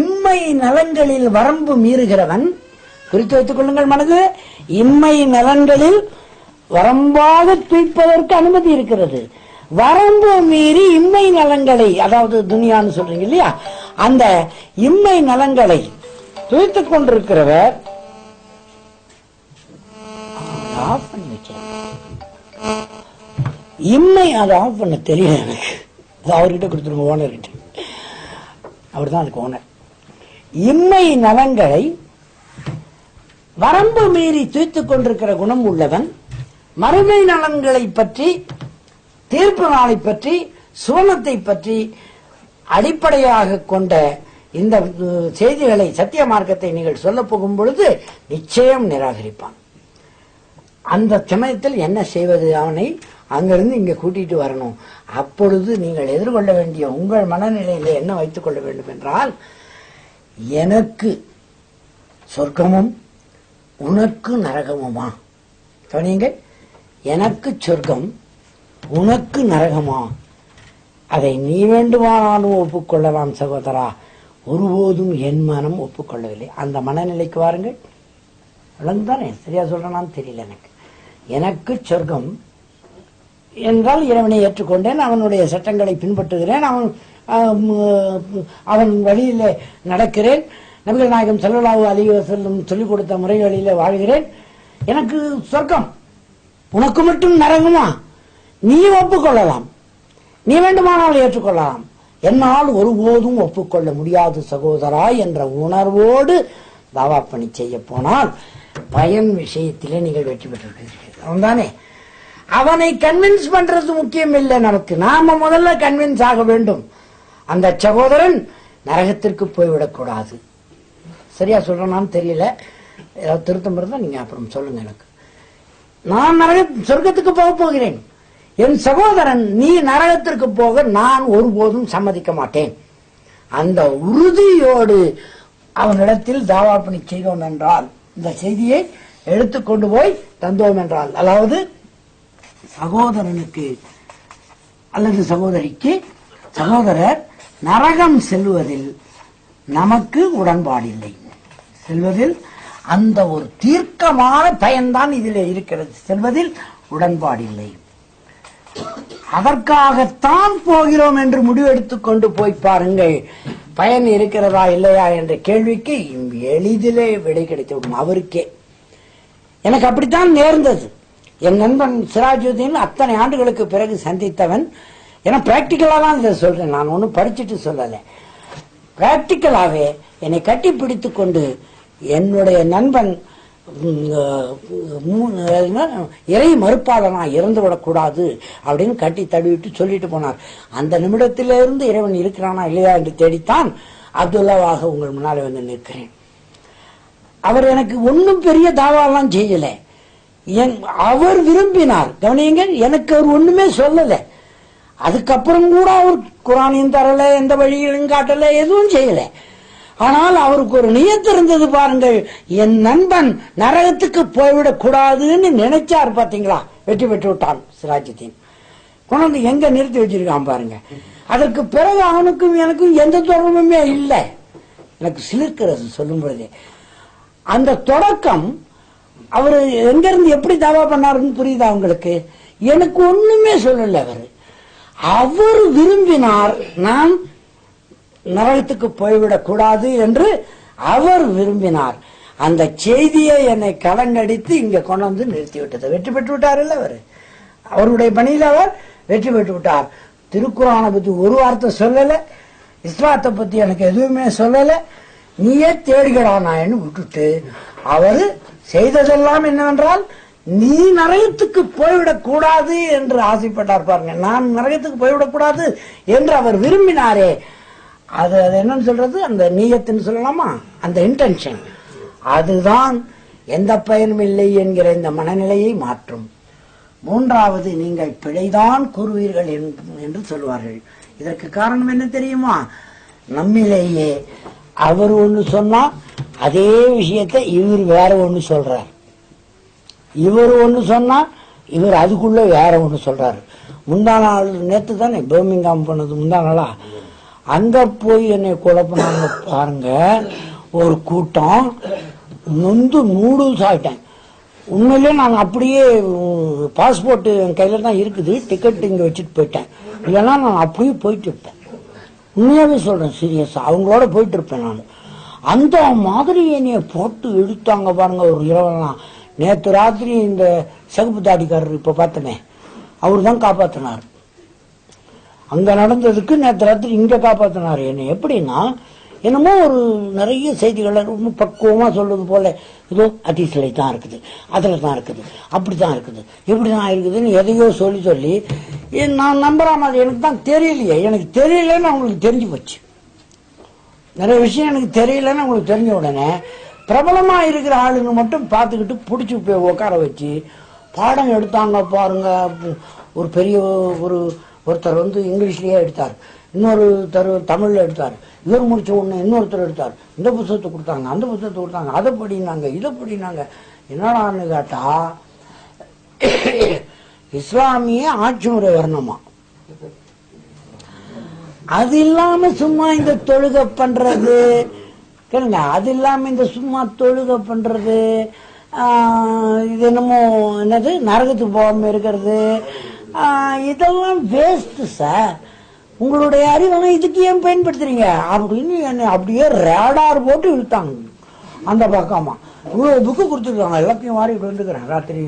இம்மை நலன்களில் வரம்பு மீறுகிறவன், குறித்து வைத்துக் கொள்ளுங்கள் மனது, இம்மை நலன்களில் வரம்பாக துய்ப்பதற்கு அனுமதி இருக்கிறது. வரம்பு மீறி இம்மை நலன்களை, அதாவது துனியான்னு சொல்றீங்க இல்லையா, அந்த இம்மை நலன்களை துய்த்துக் கொண்டிருக்கிறவர் ஆஃப் பண்ணி வைக்கிறேன். இம்மை அதை ஆஃப் பண்ண தெரியல எனக்கு. அவர்கிட்ட கொடுத்துருங்க, ஓனர்கிட்ட. அவர் தான் அதுக்கு ஓனர். இம்மை நலன்களை வரம்பு மீறி துய்த்துக் கொண்டிருக்கிற குணம் உள்ளவன் மறுமை நலன்களை பற்றி, தீர்ப்பு நாளை பற்றி, சுவனத்தை பற்றி அடிப்படையாக கொண்ட இந்த செய்திகளை, சத்திய மார்க்கத்தை நீங்கள் சொல்ல போகும் பொழுது நிச்சயம் நிராகரிப்பான். அந்த சமயத்தில் என்ன செய்வது? அவனை அங்கிருந்து இங்க கூட்டிட்டு வரணும். அப்பொழுது நீங்கள் எதிர்கொள்ள வேண்டிய உங்கள் மனநிலையில என்ன வைத்துக் கொள்ள வேண்டும் என்றால், எனக்கு சொர்க்கமும் உனக்கு நரகமுமா? கவனியுங்கள், எனக்கு சொர்க்கம் உனக்கு நரகமா? அதை நீ வேண்டுமானாலும் ஒப்புக்கொள்ளலாம் சகோதரா, ஒருபோதும் என் மனம் ஒப்புக்கொள்ளவில்லை. அந்த மனநிலைக்கு வாருங்கள். தானே சரியா சொல்றான்னு தெரியல எனக்கு. எனக்கு சொர்க்கம் என்றால் இறைவனை ஏற்றுக்கொண்டேன், அவனுடைய சட்டங்களை பின்பற்றுகிறேன், அவன் வழியில நடக்கிறேன், நபிகள் நாயகம் ஸல்லல்லாஹு அலைஹி வஸல்லம் சொல்லிக் கொடுத்த முறைகளில வாழ்கிறேன். எனக்கு சொர்க்கம், உனக்கு மட்டும் நரகமா? நீ ஒப்புக்கொள்ளலாம், நீ வேண்டுமானால் ஏற்றுக்கொள்ளலாம், என்னால் ஒருபோதும் ஒப்புக்கொள்ள முடியாது சகோதரா என்ற உணர்வோடு தாவா பணி செய்ய போனால் பயன் விஷயத்திலே நீங்கள் வெற்றி பெற்றிருக்கிறீர்கள். அவன்தானே? அவனை கன்வின்ஸ் பண்றது முக்கியம் இல்லை நமக்கு. நாம முதல்ல கன்வின்ஸ் ஆக வேண்டும். அந்த சகோதரன் நரகத்திற்கு போய்விடக்கூடாது. சரியா சொல்றேன்னு தெரியல, ஏதாவது திருத்தம் இருந்தா நீங்க அப்புறம் சொல்லுங்க எனக்கு. நான் சொர்க்கத்துக்கு போக போகிறேன், என் சகோதரன் நீ நரகத்திற்கு போக நான் ஒருபோதும் சம்மதிக்க மாட்டேன். அந்த உறுதியோடு அவனிடத்தில் தாவா பணி செய்தோம் என்றால், இந்த செய்தியை எடுத்துக்கொண்டு போய் தந்தோம் என்றால், அதாவது சகோதரனுக்கு அல்லது சகோதரிக்கு சகோதரர் நரகம் செல்வதில் நமக்கு உடன்பாடில்லை. செல்வதில் அந்த ஒரு தீர்க்கமான பயன்தான் இதில் இருக்கிறது. செல்வதில் உடன்பாடில்லை. அதற்காகத்தான் போகிறோம் என்று முடிவெடுத்துக் கொண்டு போய் பாருங்கள், பயன் இருக்கிறதா இல்லையா என்ற கேள்விக்கு எளிதிலே விடை கிடைத்துவிடும் அவருக்கே. எனக்கு அப்படித்தான் நேர்ந்தது. என் நண்பன் சிராஜுதீன் அத்தனை ஆண்டுகளுக்கு பிறகு சந்தித்தவன். ஏன்னா பிராக்டிக்கலா தான் இதை சொல்றேன், நான் ஒன்னும் படிச்சுட்டு சொல்லல. பிராக்டிக்கலாவே என்னை கட்டி பிடித்துக் கொண்டு என்னுடைய நண்பன் இறை மறுப்பாளனா இறந்துவிடக்கூடாது அப்படின்னு கட்டி தடுவிட்டு சொல்லிட்டு போனார். அந்த நிமிடத்திலிருந்து இறைவன் இருக்கிறானா இல்லையா என்று தேடித்தான் அப்துல்லாவாக உங்கள் முன்னாலே வந்து நிற்கிறேன். அவர் எனக்கு ஒன்னும் பெரிய தாவாலாம் செய்யல, அவர் விரும்பினார். கவனியுங்கள், எனக்கு அவர் ஒண்ணுமே சொல்லல. அதுக்கப்புறம் கூட அவர் குரானையும் தரல, எந்த வழியிலும் காட்டல, எதுவும் செய்யல. ஆனால் அவருக்கு ஒரு நியத்து இருந்தது பாருங்கள், என் நண்பன் நரகத்துக்கு போய்விடக் கூடாதுன்னு நினைச்சார். பாத்தீங்களா, வெற்றி பெற்று விட்டான் சிராஜுதீன். கொண்டு எங்க நிறுத்தி வச்சிருக்கான் பாருங்க. அதற்கு பிறகு அவனுக்கும் எனக்கும் எந்த தொடர்புமே இல்லை. எனக்கு சிலிர்க்கிறது சொல்லும் பொழுதே. அந்த தொடக்கம் அவர் எங்க இருந்து எப்படி தாவா பண்ணாருன்னு புரியுதா உங்களுக்கு? எனக்கு ஒண்ணுமே சொல்லல. அவர் விரும்பினார் நான் நரகத்துக்கு போய்விடக் கூடாது என்று அவர் விரும்பினார். அந்த செய்தியை என்னை கலங்கடித்து இங்க கொண்டு வந்து நிறுத்திவிட்டது. வெற்றி பெற்று விட்டார் இல்ல அவர், அவருடைய பணியில் அவர் வெற்றி பெற்று விட்டார். திருக்குறானை பத்தி ஒரு வார்த்தை சொல்லல, இஸ்லாத்தை பத்தி எனக்கு எதுவுமே சொல்லல, நீயே தேடிக்கடா நாயன்னு விட்டுட்டு அவரு செய்ததெல்லாம் என்னவென்றால் நீ நரகத்துக்கு போய்விடக் கூடாது என்று ஆசைப்பட்டார். பாருங்க, நான் நரகத்துக்கு போய்விடக் கூடாது என்று அவர் விரும்பினாரே, அது என்னன்னு சொல்றது, அந்த நீயத்துன்னு சொல்லலாமா, அந்த இன்டென்ஷன், அதுதான் எந்த பயனும் இல்லை என்கிற இந்த மனநிலையை மாற்றும். மூன்றாவது, நீங்கள் பிழைதான் கூறுவீர்கள் என்று சொல்வார்கள். இதற்கு காரணம் என்ன தெரியுமா? நம்மிலேயே அவர் ஒண்ணு சொன்னா அதே விஷயத்தை இவர் வேற ஒண்ணு சொல்றார், இவர் ஒண்ணு சொன்னா இவர் அதுக்குள்ள வேற ஒண்ணு சொல்றாரு. முந்தா நாள், நேத்து தானே பர்மிங்காம் பண்ணது, முந்தா நாளா, அங்க போய் என்னை குழப்பினாங்க பாருங்க. ஒரு கூட்டம் நொந்து நூடுல்ஸ் ஆயிட்டேன். உண்மையிலே நான் அப்படியே பாஸ்போர்ட் என் கையில தான் இருக்குது, டிக்கெட் இங்க வச்சுட்டு போயிட்டேன், இல்லைன்னா நான் அப்படியே போயிட்டு இருப்பேன். உண்மையாவே சொல்றேன், சீரியஸா அவங்களோட போயிட்டு இருப்பேன் நான். அந்த மாதிரி என்னைய போட்டு எடுத்தாங்க பாருங்க ஒரு இரவெல்லாம். நேற்று ராத்திரி இந்த சகுப்பு தாடிக்காரர் இப்ப பார்த்தனே, அவரு தான் காப்பாத்தினார். அங்க நடந்ததுக்கு நேற்று ராத்திரி இங்க காப்பாத்தினார் என்னை. எப்படின்னா, என்னமோ ஒரு நிறைய செய்திகளை ரொம்ப பக்குவமா சொல்றது போல, ஏதோ அதிசலை தான் இருக்குது, அதுல தான் இருக்குது, அப்படித்தான் இருக்குது, இப்படிதான் இருக்குதுன்னு எதையோ சொல்லி சொல்லி நான் நம்புறாம, அது எனக்கு தான் தெரியலையே, எனக்கு தெரியலன்னு அவங்களுக்கு தெரிஞ்சு போச்சு. நிறைய விஷயம் எனக்கு தெரியலன்னு அவங்களுக்கு தெரிஞ்ச உடனே பிரபலமா இருக்கிற ஆளுங்க மட்டும் பார்த்துக்கிட்டு பிடிச்சி போய் உட்கார வச்சு பாடம் எடுத்தாங்க பாருங்க. ஒரு பெரிய ஒருத்தர் இங்கிலீஷ்லயே எடுத்தார், இன்னொருத்தர் தமிழ்ல எடுத்தார், இவர் முடிச்ச உடனே இன்னொருத்தர் எடுத்தார், இந்த புத்தகத்தை கொடுத்தாங்க, அந்த புத்தகத்தை கொடுத்தாங்க, அதை படினாங்க, இதை படினாங்க. என்னடான்னு கேட்டா, இஸ்லாமிய ஆட்சி முறை வரணுமா, அது இல்லாம சும்மா இந்த தொழுகை பண்றது, கேளுங்க, அது இல்லாம இந்த சும்மா தொழுகை பண்றது, இது என்னமோ என்னது நரகத்துக்கு போகாம இருக்கிறது, இதெல்லாம் வேஸ்ட் சார். உங்களுடைய அறிவை இதுக்கு ஏன் பயன்படுத்துறீங்க அப்படின்னு என்ன அப்படியே ரேடார் போட்டு இழுத்தாங்க. அந்த பக்கமா இவ்வளவு புக்கு கொடுத்துருக்காங்க, எல்லாத்தையும் வாரி வந்துக்கிறேன். ராத்திரி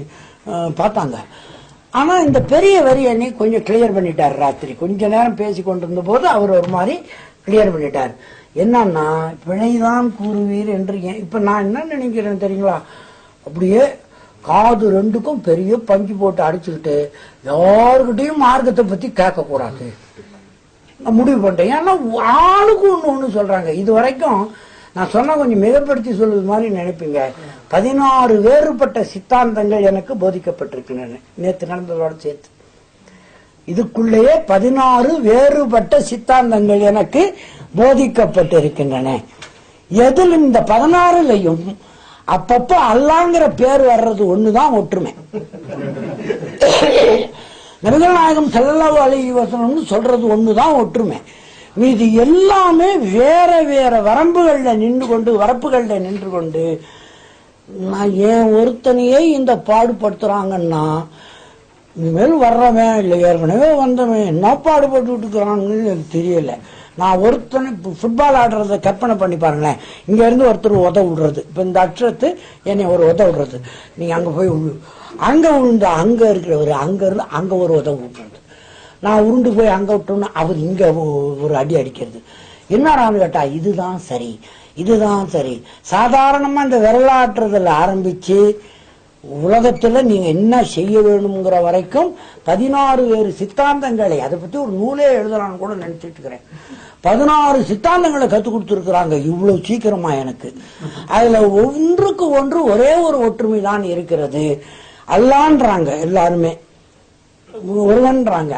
பார்த்தாங்க. ஆனா இந்த பெரிய வரி என்னை கொஞ்சம் கிளியர் பண்ணிட்டார். ராத்திரி கொஞ்ச நேரம் பேசி கொண்டிருந்த போது அவர் ஒரு மாதிரி கிளியர் பண்ணிட்டார். என்னன்னா, பிழைதான் கூறுவீர் என்று. இப்ப நான் என்ன நினைக்கிறேன் தெரியுங்களா, அப்படியே காது ரெண்டுக்கும் பெரிய பஞ்சு போட்டு அடிச்சுக்கிட்டு யாருக்கிட்டையும் மார்க்கத்தை பத்தி கேட்க கூடாது நான் முடிவு பண்ணிட்டேன். ஏன்னா ஆளுக்கு ஒண்ணு சொல்றாங்க. இது வரைக்கும் நான் சொன்ன கொஞ்சம் மிகப்படுத்தி சொல்வது மாதிரி நினைப்பீங்க. 16 வேறுபட்ட சித்தாந்தங்கள் எனக்கு போதிக்கப்பட்டிருக்கின்றன நேற்று நடந்ததோட சேர்த்து. இதுக்குள்ளேயே 16 வேறுபட்ட சித்தாந்தங்கள் எனக்கு போதிக்கப்பட்டிருக்கின்றன. எதில் இந்த 16லையும் அப்பப்ப அல்லாங்கிற பேர் வர்றது ஒண்ணுதான் ஒற்றுமை. நபிகள் நாயகம் ஸல்லல்லாஹு அலைஹி வஸல்லம் சொல்றது ஒண்ணுதான் ஒற்றுமை. இது எல்லாமே வேற வேற வரம்புகள்ல நின்று கொண்டு நான் ஏன் ஒருத்தனையே இந்த பாடுபடுத்துறாங்கன்னா, இனிமேல் வர்றவன் இல்லை ஏற்கனவே வந்தவன் என்ன பாடுபட்டு இருக்கிறாங்கன்னு எனக்கு தெரியல. நான் ஒருத்தனை ஃபுட்பால் ஆடுறத கற்பனை பண்ணி பாருங்களேன். இங்க இருந்து ஒருத்தர் உத விடுறது, இப்ப இந்த அக்ஷரத்து என்னை ஒரு உத விடுறது, நீங்க அங்க போய் அங்க விழுந்து அங்க இருக்கிறவர் அங்க இருந்து அங்க ஒரு உத விட்டுறது, நான் உருண்டு போய் அங்க விட்டோம்னா அவர் இங்க ஒரு அடி அடிக்கிறது. என்னடான்னு கேட்டா, இதுதான் சரி, இதுதான் சரி. சாதாரணமா இந்த விரலாற்றுறதுல ஆரம்பிச்சு உலகத்துல நீங்க என்ன செய்ய வேணுங்கிற வரைக்கும் 16 வேறு சித்தாந்தங்களை, அதை பத்தி ஒரு நூலே எழுதலான்னு கூட நினைச்சிட்டு இருக்கிறேன். 16 சித்தாந்தங்களை கத்துக் கொடுத்துருக்கிறாங்க இவ்வளவு சீக்கிரமா எனக்கு. அதுல ஒன்றுக்கு ஒன்று ஒரே ஒரு ஒற்றுமை தான் இருக்கிறது. அல்லான்றாங்க எல்லாருமே, ஒருவன்றாங்க.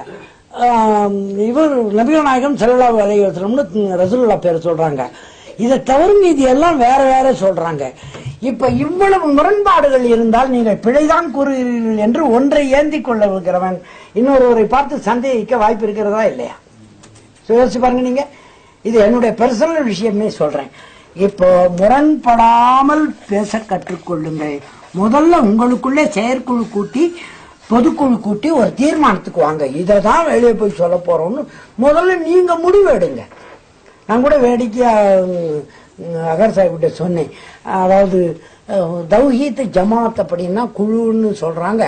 இவர் நபிகள் நாயகம் ஸல்லல்லாஹு அலைஹி வஸல்லம்னு ரசூலுல்லாஹ் பேர் சொல்றாங்க. இதை தவிர மீதி எல்லாம் வேற வேற சொல்றாங்க. இப்ப இவ்வளவு முரண்பாடுகள் இருந்தால் நீங்கள் பிழைதான் கூறுகிறீர்கள் என்று ஒன்றை ஏந்தி கொள்ள இருக்கிறவன் இன்னொருவரை பார்த்து சந்தேகிக்க வாய்ப்பு இருக்கிறதா இல்லையா? யோசிச்சு பாருங்க. நீங்க இது என்னுடைய பர்சனல் விஷயமே சொல்றேன். இப்போ முரண்படாமல் பேச கற்றுக்கொள்ளுங்கள். முதல்ல உங்களுக்குள்ளே செயற்குழு கூட்டி பொதுக்குழு கூட்டி ஒரு தீர்மானத்துக்கு வாங்க. இதைதான் வெளியே போய் சொல்ல போறோம்னு முதல்ல நீங்க முடிவு எடுங்க. நான் கூட வேடிக்கையா அகர் சாஹிப்கிட்ட சொன்னேன். அதாவது தௌஹீத் ஜமாத் அப்படின்னா குழுன்னு சொல்றாங்க.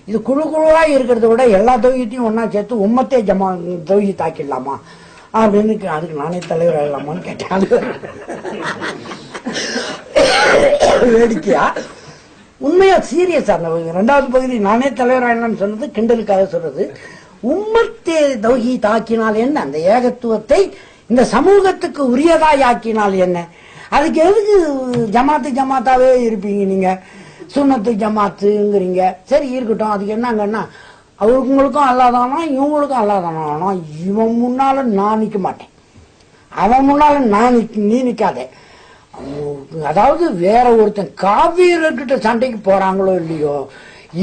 இது குழுவா இருக்கிறத விட எல்லா தௌஹீத்தையும் ஒன்னா சேர்த்து உம்மத்தே தௌஹீத் ஆக்கிடலாமா அப்படின்னு அதுக்கு நானே தலைவர் ஆகலாமான்னு கேட்டாங்க. வேடிக்கையா உண்மையா சீரியஸா இரண்டாவது பகுதி நானே தலைவர் ஆகலாம்னு சொன்னது கிண்டலுக்காக சொல்றது. உம்மத்தே தௌஹி தாக்கினால் என்ன, அந்த ஏகத்துவத்தை இந்த சமூகத்துக்கு உரியதாய் ஆக்கினால் என்ன, அதுக்கு எதுக்கு ஜமாத்தாவே இருப்பீங்க நீங்க, சுன்னத்து ஜமாத்துங்கிறீங்க. சரி இருக்கட்டும், அதுக்கு என்னங்கன்னா அவங்களுக்கும் அல்லாதானா இவங்களுக்கும் அல்லாதானா, ஆனா இவன் முன்னால நான் நிக்க மாட்டேன், அவன் முன்னால நீ நிக்காதே. அதாவது வேற ஒருத்தன் காவியர்கிட்ட சண்டைக்கு போறாங்களோ இல்லையோ,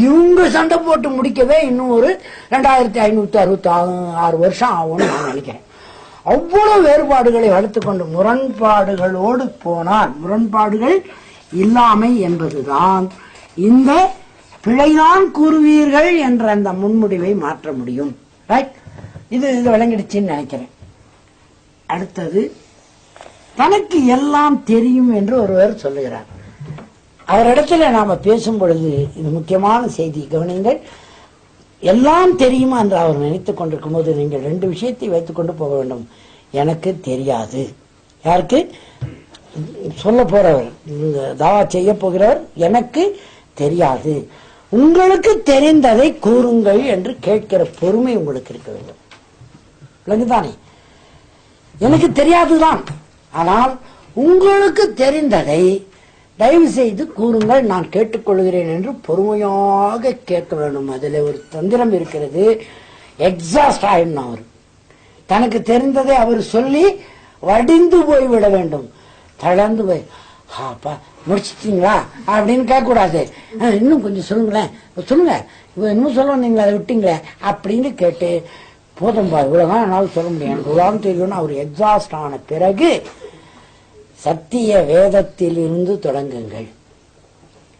இவங்க சண்டை போட்டு முடிக்கவே இன்னும் ஒரு 2566 வருஷம் ஆகும்னு நான் நினைக்கிறேன். அவ்வளவு வேறுபாடுகளை வளர்த்துக்கொண்டு முரண்பாடுகளோடு போனால், முரண்பாடுகள் இல்லாமை என்பதுதான் இந்த பிழைதான் கூறுவீர்கள் என்ற அந்த முன்முடிவை மாற்ற முடியும். ரைட், இது விளங்கிடுச்சுன்னு நினைக்கிறேன். அடுத்தது, தனக்கு எல்லாம் தெரியும் என்று ஒருவர் சொல்லுகிறார். அவரிடத்துல நாம பேசும் பொழுது இது முக்கியமான செய்தி கவனிங்கள். எல்லாம் தெரியுமா என்று அவர் நினைத்துக் கொண்டிருக்கும் போது நீங்கள் 2 விஷயத்தை வைத்துக் கொண்டு போக வேண்டும். எனக்கு தெரியாது, யாருக்கு சொல்ல போறவர், தாவா செய்ய போகிறவர், எனக்கு தெரியாது, உங்களுக்கு தெரிந்ததை கூறுங்கள் என்று கேட்கிற பொறுமை உங்களுக்கு இருக்க வேண்டும். விளங்குதானே? எனக்கு தெரியாதுதான், ஆனால் உங்களுக்கு தெரிந்ததை தயவு செய்து கூறுங்கள், நான் கேட்டுக்கொள்கிறேன் என்று பொறுமையாக கேட்க வேண்டும். அதில் ஒரு தந்திரம் இருக்கிறது. எக்ஸாஸ்ட் ஆயிடும் அவர். தனக்கு தெரிந்ததை அவர் சொல்லி வடிந்து போய்விட வேண்டும். தளர்ந்து போய் அப்பா முடிச்சிட்டீங்களா அப்படின்னு கேட்க கூடாது. இன்னும் கொஞ்சம் சொல்லுங்களேன், சொல்லுங்க, இன்னும் சொல்ல நீங்களே, அதை விட்டீங்களே அப்படின்னு கேட்டு போதும்பா இவ்வளவுதான் என்னால் சொல்ல முடியும், எனக்கு உதாரணம் தெரியும்னு அவர் எக்ஸாஸ்ட் ஆன பிறகு சத்திய வேதத்தில் இருந்து தொடங்குங்கள்.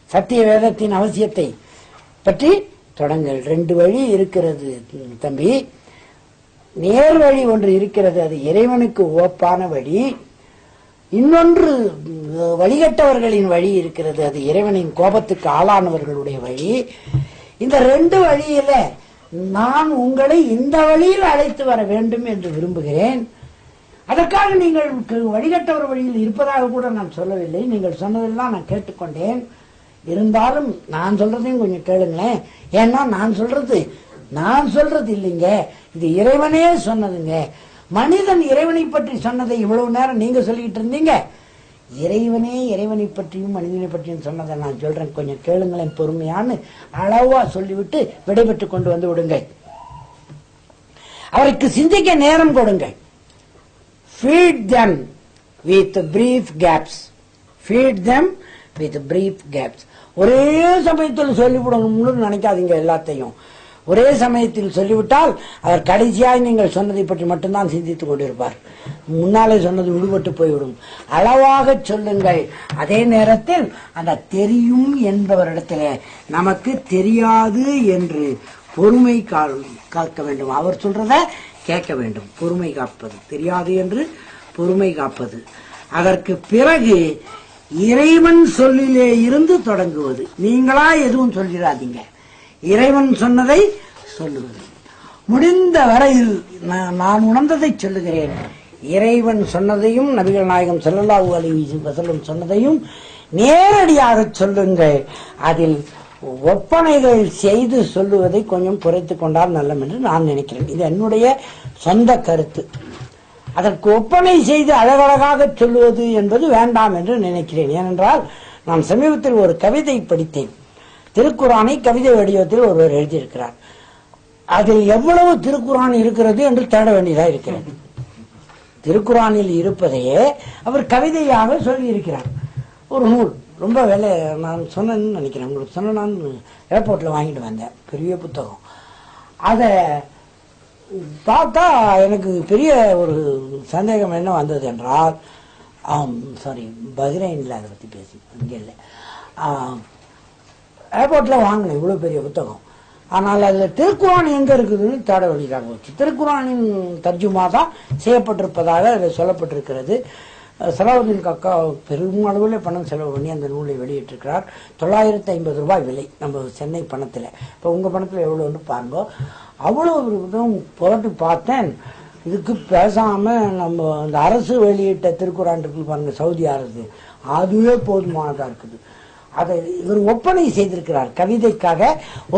சத்திய வேதத்தின் அவசியத்தை பற்றி தொடங்கள். 2 வழி இருக்கிறது தம்பி. நேர் வழி ஒன்று இருக்கிறது, அது இறைவனுக்கு ஒப்பான வழி. இன்னொன்று வழிகட்டவர்களின் வழி இருக்கிறது, அது இறைவனின் கோபத்துக்கு ஆளானவர்களுடைய வழி. இந்த 2 வழியில நான் உங்களை இந்த வழியில் அழைத்து வர வேண்டும் என்று விரும்புகிறேன். அதற்காக நீங்கள் வழிகட்டவர் வழியில் இருப்பதாக கூட நான் சொல்லவில்லை. நீங்கள் சொன்னதெல்லாம் நான் கேட்டுக்கொண்டேன். இருந்தாலும் நான் சொல்றதையும் கொஞ்சம் கேளுங்களேன். ஏன்னா நான் சொல்றது இல்லைங்க, இது இறைவனே சொன்னதுங்க. மனிதன் இறைவனை பற்றி சொன்னதை இவ்வளவு நேரம் நீங்க சொல்லிட்டு இருந்தீங்க. இறைவனே இறைவனை பற்றியும் மனிதனை பற்றியும் சொன்னதை நான் சொல்றேன், கொஞ்சம் கேளுங்களேன் பொறுமையான்னு அளவா சொல்லிவிட்டு விடைபெற்றுக் கொண்டு வந்து விடுங்க. அவருக்கு சிந்திக்க நேரம் கொடுங்க. Feed them with brief gaps. Feed them with brief gaps. ஒரே சமயத்தில் சொல்லிவிடணும்னு நினைக்காதீங்க. எல்லாத்தையும் ஒரே சமயத்தில் சொல்லிவிட்டால் அவர் கடைசியாக நீங்கள் சொன்னதை பற்றி மட்டும்தான் சிந்தித்துக் கொண்டிருப்பார். முன்னாலே சொன்னது விடுபட்டு போய்விடும். அளவாக சொல்லுங்கள். அதே நேரத்தில் அந்த தெரியும் என்பவரிடத்திலே நமக்கு தெரியாது என்று பொறுமை காக்க வேண்டும். அவர் சொல்றத கேட்க வேண்டும். பொறுமை காப்பது, தெரியாது என்று பொறுமை காப்பது. அதற்கு பிறகு இறைவன் சொல்லிலே இருந்து தொடங்குவது. நீங்களா எதுவும் சொல்லிடாதீங்க, இறைவன் சொன்னதை சொல்லுவது. முடிந்த வரையில் நான் உணர்ந்ததை சொல்லுகிறேன். இறைவன் சொன்னதையும் நபிகள் நாயகம் ஸல்லல்லாஹு அலைஹி வஸல்லம் சொன்னதையும் நேரடியாக சொல்லுங்கள். அதில் ஒப்பனைகள் செய்து சொல்லுவதை கொஞ்சம் குறைத்துக் கொண்டால் நல்லம் என்று நான் நினைக்கிறேன். இது என்னுடைய சொந்த கருத்து. அதற்கு ஒப்பனை செய்து அழகழகாக சொல்லுவது என்பது வேண்டாம் என்று நினைக்கிறேன். ஏனென்றால் நான் சமீபத்தில் ஒரு கவிதை படித்தேன். திருக்குரானை கவிதை வடிவத்தில் ஒருவர் எழுதியிருக்கிறார். அதில் எவ்வளவு திருக்குரான் இருக்கிறது என்று தேட வேண்டியதாக இருக்கிறது. திருக்குரானில் இருப்பதையே அவர் கவிதையாக சொல்லி இருக்கிறார். ஒரு நூல், ரொம்ப வேலை. நான் சொன்னேன்னு நினைக்கிறேன், உங்களுக்கு சொன்ன, நான் ஏர்போர்ட்ல வாங்கிட்டு வந்தேன், பெரிய புத்தகம். அதை பார்த்தா எனக்கு பெரிய ஒரு சந்தேகம் என்ன வந்தது என்றால், சாரி பஹ்ரைன்ல அதை பத்தி பேசி, இங்கே இல்லை, ஏர்போர்ட்ல வாங்கினேன் இவ்வளவு பெரிய புத்தகம். ஆனால் அதுல திருக்குரான் எங்க இருக்குதுன்னு தேட வேண்டியதாக போச்சு. திருக்குரானின் தர்ஜுமா தான் செய்யப்பட்டிருப்பதாக அதில் சொல்லப்பட்டிருக்கிறது. சலாவுதீன் காக்கா பெரும் அளவில் பணம் செலவு பண்ணி அந்த நூலை வெளியிட்டிருக்கிறார். 950 ரூபாய் விலை நம்ம சென்னை பணத்தில். இப்போ உங்க பணத்தில் எவ்வளோன்னு பாருங்க. அவ்வளோ புரட்டி பார்த்தேன். இதுக்கு பேசாம நம்ம இந்த அரசு வெளியிட்ட திருக்குறான் இருக்கு பாருங்க, சவுதி அரசு, அதுவே போதுமானதா இருக்குது. அதை இவர் ஒப்பனை செய்திருக்கிறார். கவிதைக்காக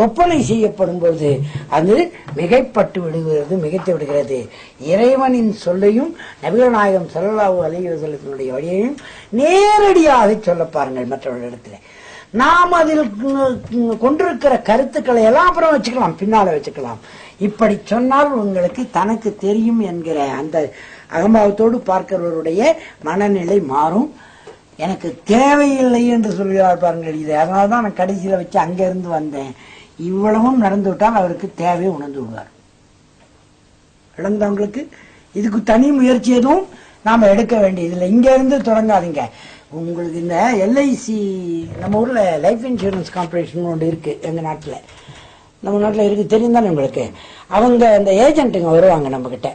ஒப்பனை செய்யப்படும் பொழுது அது மிகைப்பட்டு விடுகிறது, மிகைத்து விடுகிறது. இறைவனின் சொல்லையும் நபிகள் நாயகம் ஸல்லல்லாஹு அலைஹி வஸல்லத்தினுடைய வழியையும் நேரடியாக சொல்ல பாருங்கள் மற்றவர்களிடத்துல. நாம் அதில் கொண்டிருக்கிற கருத்துக்களை எல்லாம் அப்புறம் வச்சுக்கலாம், பின்னால வச்சுக்கலாம். இப்படி சொன்னால் உங்களுக்கு தனக்கு தெரியும் என்கிற அந்த அகம்பாவத்தோடு பார்க்கிறவருடைய மனநிலை மாறும். எனக்கு தேவையில்லை என்று சொல்கிறார் பாருங்கள். இது அதனால்தான் நான் கடைசியில வச்சு அங்க இருந்து வந்தேன். இவ்வளவும் நடந்து விட்டால் அவருக்கு தேவையை உணர்ந்து விடுவார். இழந்தவங்களுக்கு இதுக்கு தனி முயற்சி எதுவும் நாம எடுக்க வேண்டியதில்லை. இங்க இருந்து தொடங்காதீங்க. உங்களுக்கு இந்த எல்ஐசி நம்ம ஊர்ல லைஃப் இன்சூரன்ஸ் கார்பரேஷன் ஒன்று இருக்கு, எங்க நாட்டுல, நம்ம நாட்டுல இருக்கு, தெரியும் தானே உங்களுக்கு. அவங்க இந்த ஏஜென்ட்டுங்க வருவாங்க நம்ம கிட்ட.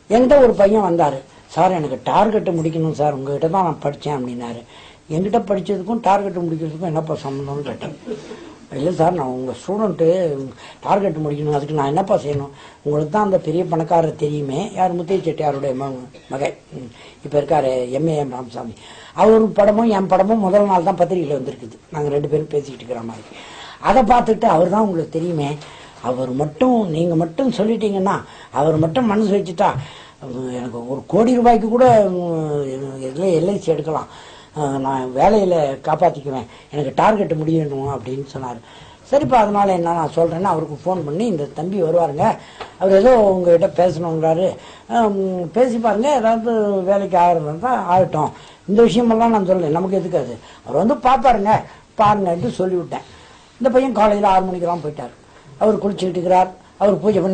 என்கிட்ட ஒரு பையன் வந்தாரு, சார் எனக்கு டார்கெட்டை முடிக்கணும் சார், உங்ககிட்ட தான் நான் படித்தேன் அப்படின்னாரு. என்கிட்ட படித்ததுக்கும் டார்கெட்டை முடிக்கிறதுக்கும் என்னப்பா சம்மந்தம்னு கேட்டேன். இல்லை சார், நான் உங்கள் ஸ்டூடெண்ட்டு டார்கெட் முடிக்கணும், அதுக்கு நான் என்னப்பா செய்யணும்? உங்களுக்கு தான் அந்த பெரிய பணக்காரர் தெரியுமே, யார், முத்தைய செட்டியாருடைய மகன் இப்போ இருக்காரு, எம்ஏஎம் ராமசாமி. அவர் படமும் என் படமும் முதல் நாள் தான் பத்திரிகையில் வந்திருக்குது. நாங்கள் 2 பேரும் பேசிக்கிட்டு இருக்கிற மாதிரி. அதை பார்த்துட்டு அவர் தான் உங்களுக்கு தெரியுமே, அவர் மட்டும் நீங்கள் மட்டும் சொல்லிட்டீங்கன்னா, அவர் மட்டும் மனசு வச்சுட்டா எனக்கு 1 கோடி ரூபாய்க்கு கூட இதில் எல்ஐசி எடுக்கலாம், நான் வேலையில் காப்பாற்றிக்குவேன், எனக்கு டார்கெட் முடியணும் அப்படின்னு சொன்னார். சரிப்பா, அதனால என்ன நான் சொல்கிறேன்னு அவருக்கு ஃபோன் பண்ணி, இந்த தம்பி வருவாருங்க, அவர் ஏதோ உங்ககிட்ட பேசணுங்கிறாரு, பேசி பாருங்க, ஏதாவது வேலைக்கு ஆகிறதா ஆகட்டும், இந்த விஷயமெல்லாம் நான் சொல்லலை, நமக்கு எதுக்காது, அவர் வந்து பார்ப்பாருங்க பாருங்கன்ட்டு சொல்லிவிட்டேன். இந்த பையன் காலையில் 6 மணிக்கெல்லாம் போயிட்டார். அவர் குளிச்சுக்கிட்டு இருக்கிறார், அவர் பூஜை பண்ணி